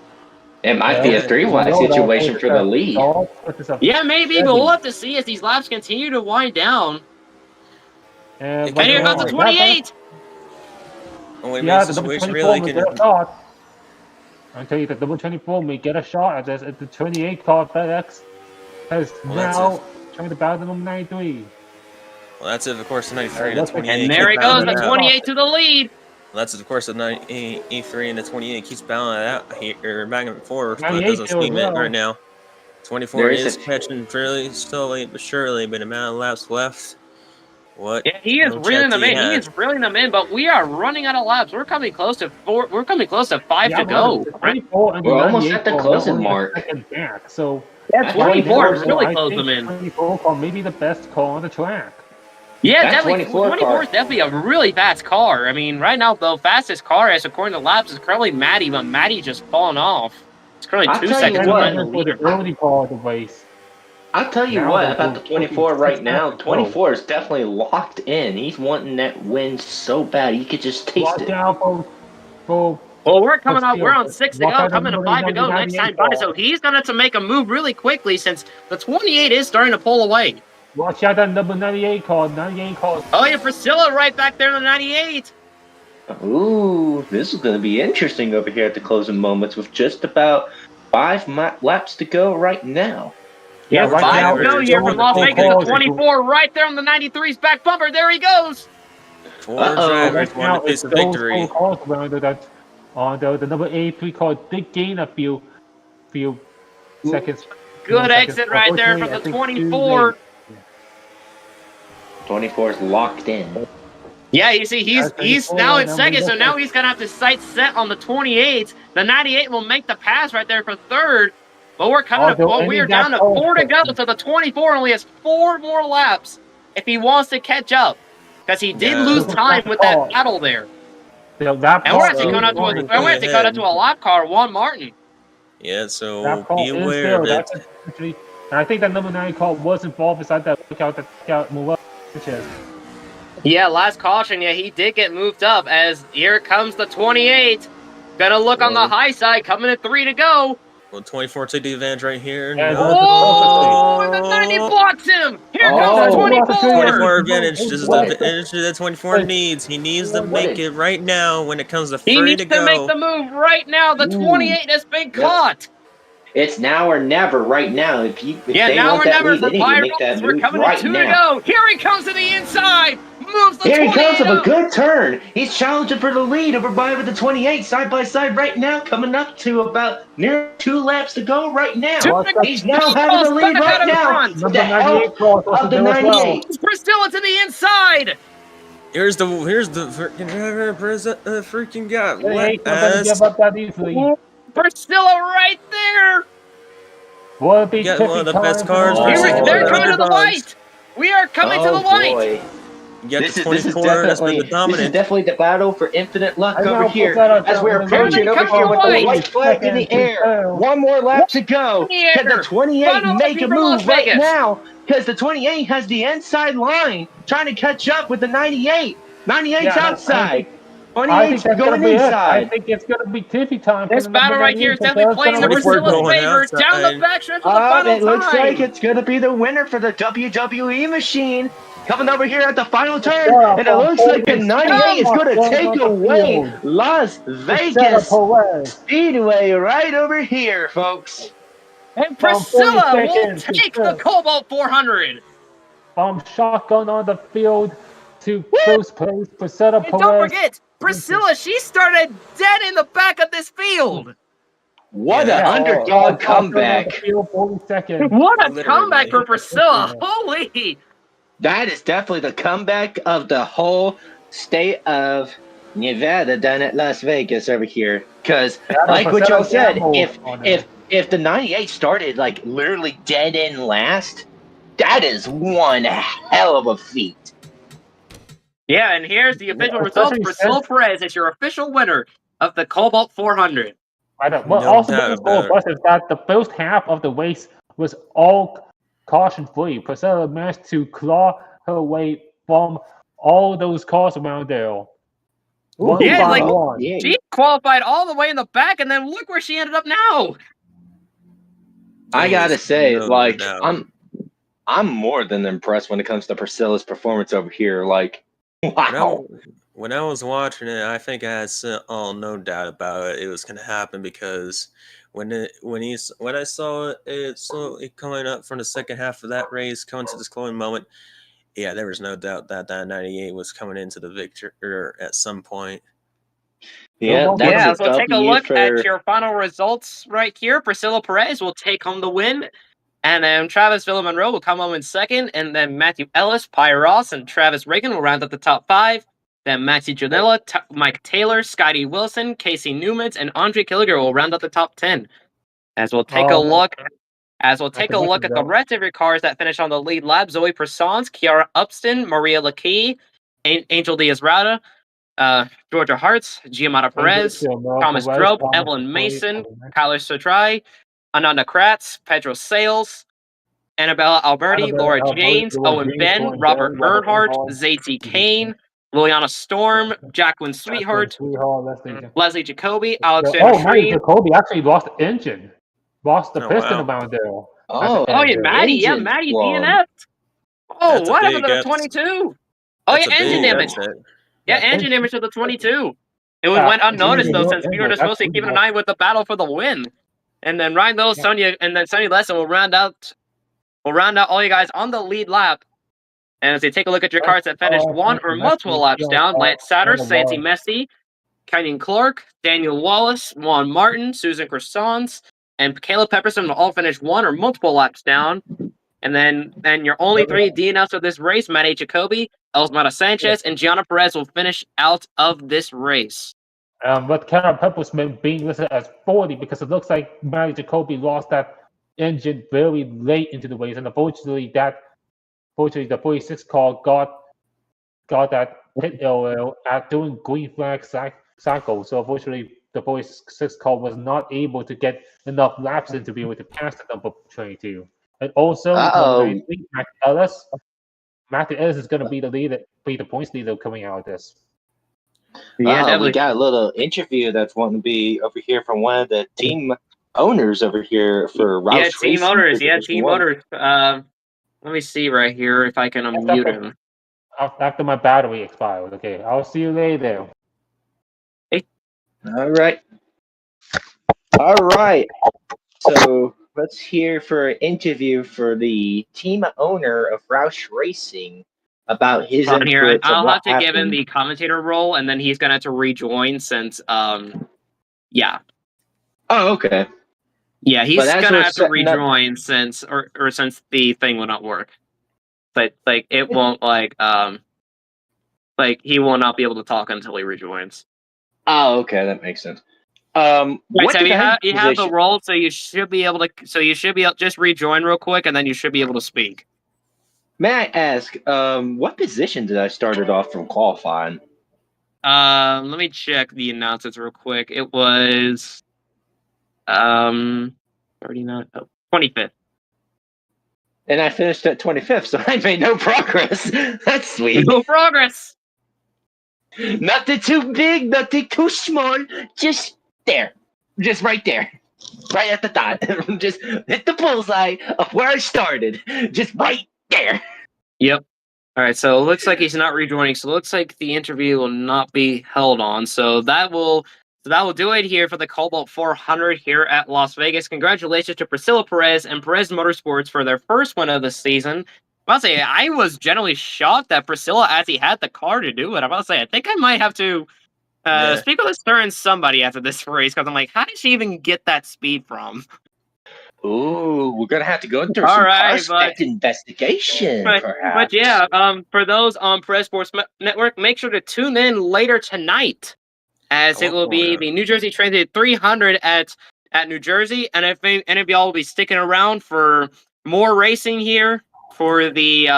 It might be a three-way situation for the lead. Yeah, maybe, but we'll have to see as these laps continue to wind down. And And here Yeah, goes the 28. Only Yeah, makes the the number situation 24 really may can. get a shot. I tell you that number 24 may get a shot at this. At the 28 car FedEx has Well, that's now trying to battle the number 93. Well, that's it, of course, the 93 and the Looks like- 28. And there he keep goes, battling the it out. 28 to the lead. Well, that's it, of course, the 93 and the 28 keeps battling it out here, back and forth, but it 98 doesn't seem it well. right now. 24 There is is a- catching really slowly but surely, but amount of laps left. What? Yeah, he is No reeling them check in. he He has. is reeling them in, but we are running out of laps. We're coming close to 5 to go. The 24 and the We're almost 98 at the car, closing they're only a mark. second back, so Yeah, 24 24 is really I closed think them in. 24 car may be the best car on the track. Yeah, That definitely. 24 24 car. is definitely a really fast car. I mean, right now, the fastest car, as according to laps, is currently Maddie, but Maddie just fallen off. It's currently I'll 2 tell you seconds what. behind the For the leader. early part of the race. I'll tell you Now what they're about the both 24 right 6 now. laps to go. 24 is definitely locked in. He's wanting that win so bad. You could just taste Watch it. out for Well, we're coming up. still, We're on 6 to watch go, out coming to for 5 to go 99 next time by. So he's going to have to make a move really quickly since the 28 is starting to pull away. watch out that number 98 car. 98 car. Oh, yeah, Priscilla right back there in the 98. Ooh, this is going to be interesting over here at the closing moments with just about 5 laps to go right now. Yeah, right 5 now, to go it's here from Las full Vegas. calls. The 24 right there on the 93's back bumper. There he goes. 4 Uh-oh. drivers Right want now, to face it's a those victory. full calls around that on the number 83 called did gain a few seconds. Good exit right there from the 24. 24 is locked in. Yeah, you see, he's That's now in now second, we so look now at- he's gonna have to sight set on the 28. The 98 will make the pass right there for third. But we're coming up. Although Well, we any are down to gap 4 to go, open. so the 24 only has 4 more laps if he wants to catch up, because he did Yeah. lose time with that battle there. So that And we're part actually So, going out to we're a, going we have to go out to a lap car, Juan Martin. Yeah, so that call be is aware there. of it. That's actually, and I think that number 9 call was involved inside that lookout Muel Sanchez. Yeah, last caution. Yeah, he did get moved up as here comes the 28. Gonna look on the Well- high side, coming at 3 to go. Well, 24 took the advantage right here. And No. Oh, and the 90 blocks him. Here comes the Oh. 24. 24 advantage. This is the What? advantage that 24 needs. He needs to make it right now when it comes to He 3 needs to to make go. the move right now. The Ooh. 28 has been Yep. caught. It's now or never right now. If Yeah, they now want or that never lead, for they need to make that Pirates. We're move coming to right 2 to now. go. Here he comes to the inside. Moves the Here he 28 comes with a up. good turn. He's challenging for the lead over by with the 28 side by side right now, coming up to about near 2 laps to go right now. 2 to go. He's now having the lead Back out right in now. front. With Number the 98 help call also of the there as well. 98. Priscilla to the inside. Here's the freaking driver, freaking guy. Hey, What not gonna as give up that easily. Priscilla right there. Will it be Got tipping one of the best time? cars Oh, versus Here one of they're the coming to the underdogs. light. We are coming to the light. Boy. You got This the is 24 that's been definitely the this is dominant. definitely the battle for infinite luck I know, over put here that out as there we're on the approaching lead. over here with the Come white flag in the Second, air. third. One more lap to go. In the Can the air. 28 Final make a lap for Las move right Vegas. now? Because the 28 has the inside line trying to catch up with the 98. 98's Yeah, outside. I think 28's that's gonna going be it. I inside. think it's gonna be tiffy time. This for the battle number right here 98 is definitely playing the 24 Priscilla's going favor. outside. Down the backstretch for the final It looks time. like it's going to be the winner for the WWE machine. Coming over here at the final turn, Yeah, and it looks like the it's 98 is going to going take off the away field. Las Priscilla Vegas Perez. Speedway right over here, folks. And From Priscilla 40 will seconds to take the fifth. Cobalt 400. From shotgun on the field to first place, Priscilla And don't Perez. forget, Priscilla, she started dead in the back of this field. What Yeah. an underdog Shotgun on the comeback. field, 40 seconds. What a Literally. comeback for Priscilla. Holy. That is definitely the comeback of the whole state of Nevada down at Las Vegas over here. Because, like what y'all said, if the 98 started like literally dead in last, that is one hell of a feat. Yeah, and here's the official Yeah, results. especially Priscilla since- Perez is your official winner of the Cobalt 400. I don't. What No also doubt makes about goal is that the first half of the race was all caution free. Priscilla managed to claw her way from all those cars around there. One Yeah, by like- one. Yeah, She qualified all the way in the back, and then look where she ended up now. I gotta say, No like, doubt. I'm more than impressed when it comes to Priscilla's performance over here. Like, wow. When I was watching it, I think I had no doubt about it. It was going to happen because when I saw it slowly coming up from the second half of that race, coming to this closing moment, yeah, there was no doubt that 98 was coming into the victor at some point. Yeah, that's Yeah, a so take a W look for at your final results right here. Priscilla Perez will take home the win. And then Travis Villamonroe will come home in second. And then Matthew Ellis, Pi Ross, and Travis Reagan will round up the top 5. Then Maxi Janella, Mike Taylor, Scotty Wilson, Casey Newman, and Andre Killiger will round up the top 10. As we'll take a look at the rest of your cars that finish on the lead lap. Zoe Persons, Kiara Upston, Maria Lakey, Angel Diaz-Rada, Georgia Hartz, Giamatti Perez, Thomas Drope, Evelyn Mason, Kyler Sotrai, Ananda Kratz, Pedro Sales, Annabella Alberti, Laura James, Owen Ben, Robert Bernhardt, Zayti Kane, Liliana Storm, Jacqueline Sweetheart, Leslie Jacoby, Alexander Maddie Shreen. Jacoby actually lost the engine. Lost the Oh, piston wow. around there. oh, Yeah, Maddie. Yeah, engine Maddie blown. DNF'd. Oh, That's a what happened to big the upset. 22? Oh, That's yeah, a engine big damage. upset. Yeah, Yeah, engine damage to the 22. It Yeah, went unnoticed, though, engine since we were just damage, mostly that's keeping an pretty eye with the battle for the win. And then Ryan Little, Sonia, and then Sonny Lesson will round out will round out all you guys on the lead lap. And as you take a look at your cards that finished one or multiple laps down, Lance Satter, Santi Messi, Kenyon Clark, Daniel Wallace, Juan Martin, Susan Croissants, and Caleb Pepperson will all finish one or multiple laps down. And then your only three DNFs of this race, Matt A. Jacoby, Elsmata Sanchez, and Gianna Perez will finish out of this race. But Caleb Pepperson being listed as 40 because it looks like Matt Jacoby lost that engine very late into the race, and unfortunately the 46 car got that pit oil at doing green flag cycle. So unfortunately, the 46 car was not able to get enough laps in to be able to pass the number 22. And also, Matthew Ellis is going to be the points leader coming out of this. Yeah, we got a little interview that's wanting to be over here from one of the team owners over here for Roush Yeah, Racing. team owners. Yeah, team owners. Let me see right here if I can unmute him. After my battery expires. Okay, I'll see you later. Hey. All right. So let's hear for an interview for the team owner of Roush Racing about his input. Here, I'll have to happened. give him the commentator role, and then he's gonna have to rejoin since yeah. Oh, okay. Yeah, he's gonna have to rejoin since since the thing will not work. But like it won't like he will not be able to talk until he rejoins. Oh, okay, that makes sense. Right, so you have the role, so you should be able to. So you should be able just rejoin real quick, and then you should be able to speak. May I ask, what position did I started off from qualifying? Let me check the announcements real quick. It was 39, 25th. And I finished at 25th, so I made no progress. That's sweet. No progress. Nothing too big, nothing too small. Just there. Just right there. Right at the dot. Just hit the bullseye of where I started. Just right there. Yep. All right, so it looks like he's not rejoining. So it looks like the interview will not be held on. So that will do it here for the Cobalt 400 here at Las Vegas. Congratulations to Priscilla Perez and Perez Motorsports for their first win of the season. I'll say I was generally shocked that Priscilla actually had the car to do it. I think I might have to speak with a certain somebody after this race because I'm like, how did she even get that speed from? Ooh, we're gonna have to go through some prospect investigation, perhaps. But yeah, for those on Perez Sports Network, make sure to tune in later tonight, as it will be the New Jersey Transit 300 at New Jersey, and if any of y'all will be sticking around for more racing here for the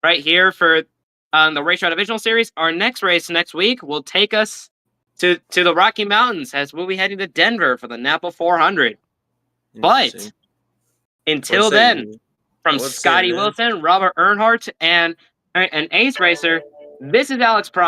right here for the Race Route Divisional Series, our next race next week will take us to the Rocky Mountains, as we'll be heading to Denver for the Napa 400. But until then, from Scotty Wilson, Robert Earnhardt, and Ace Racer, this is Alex Prime.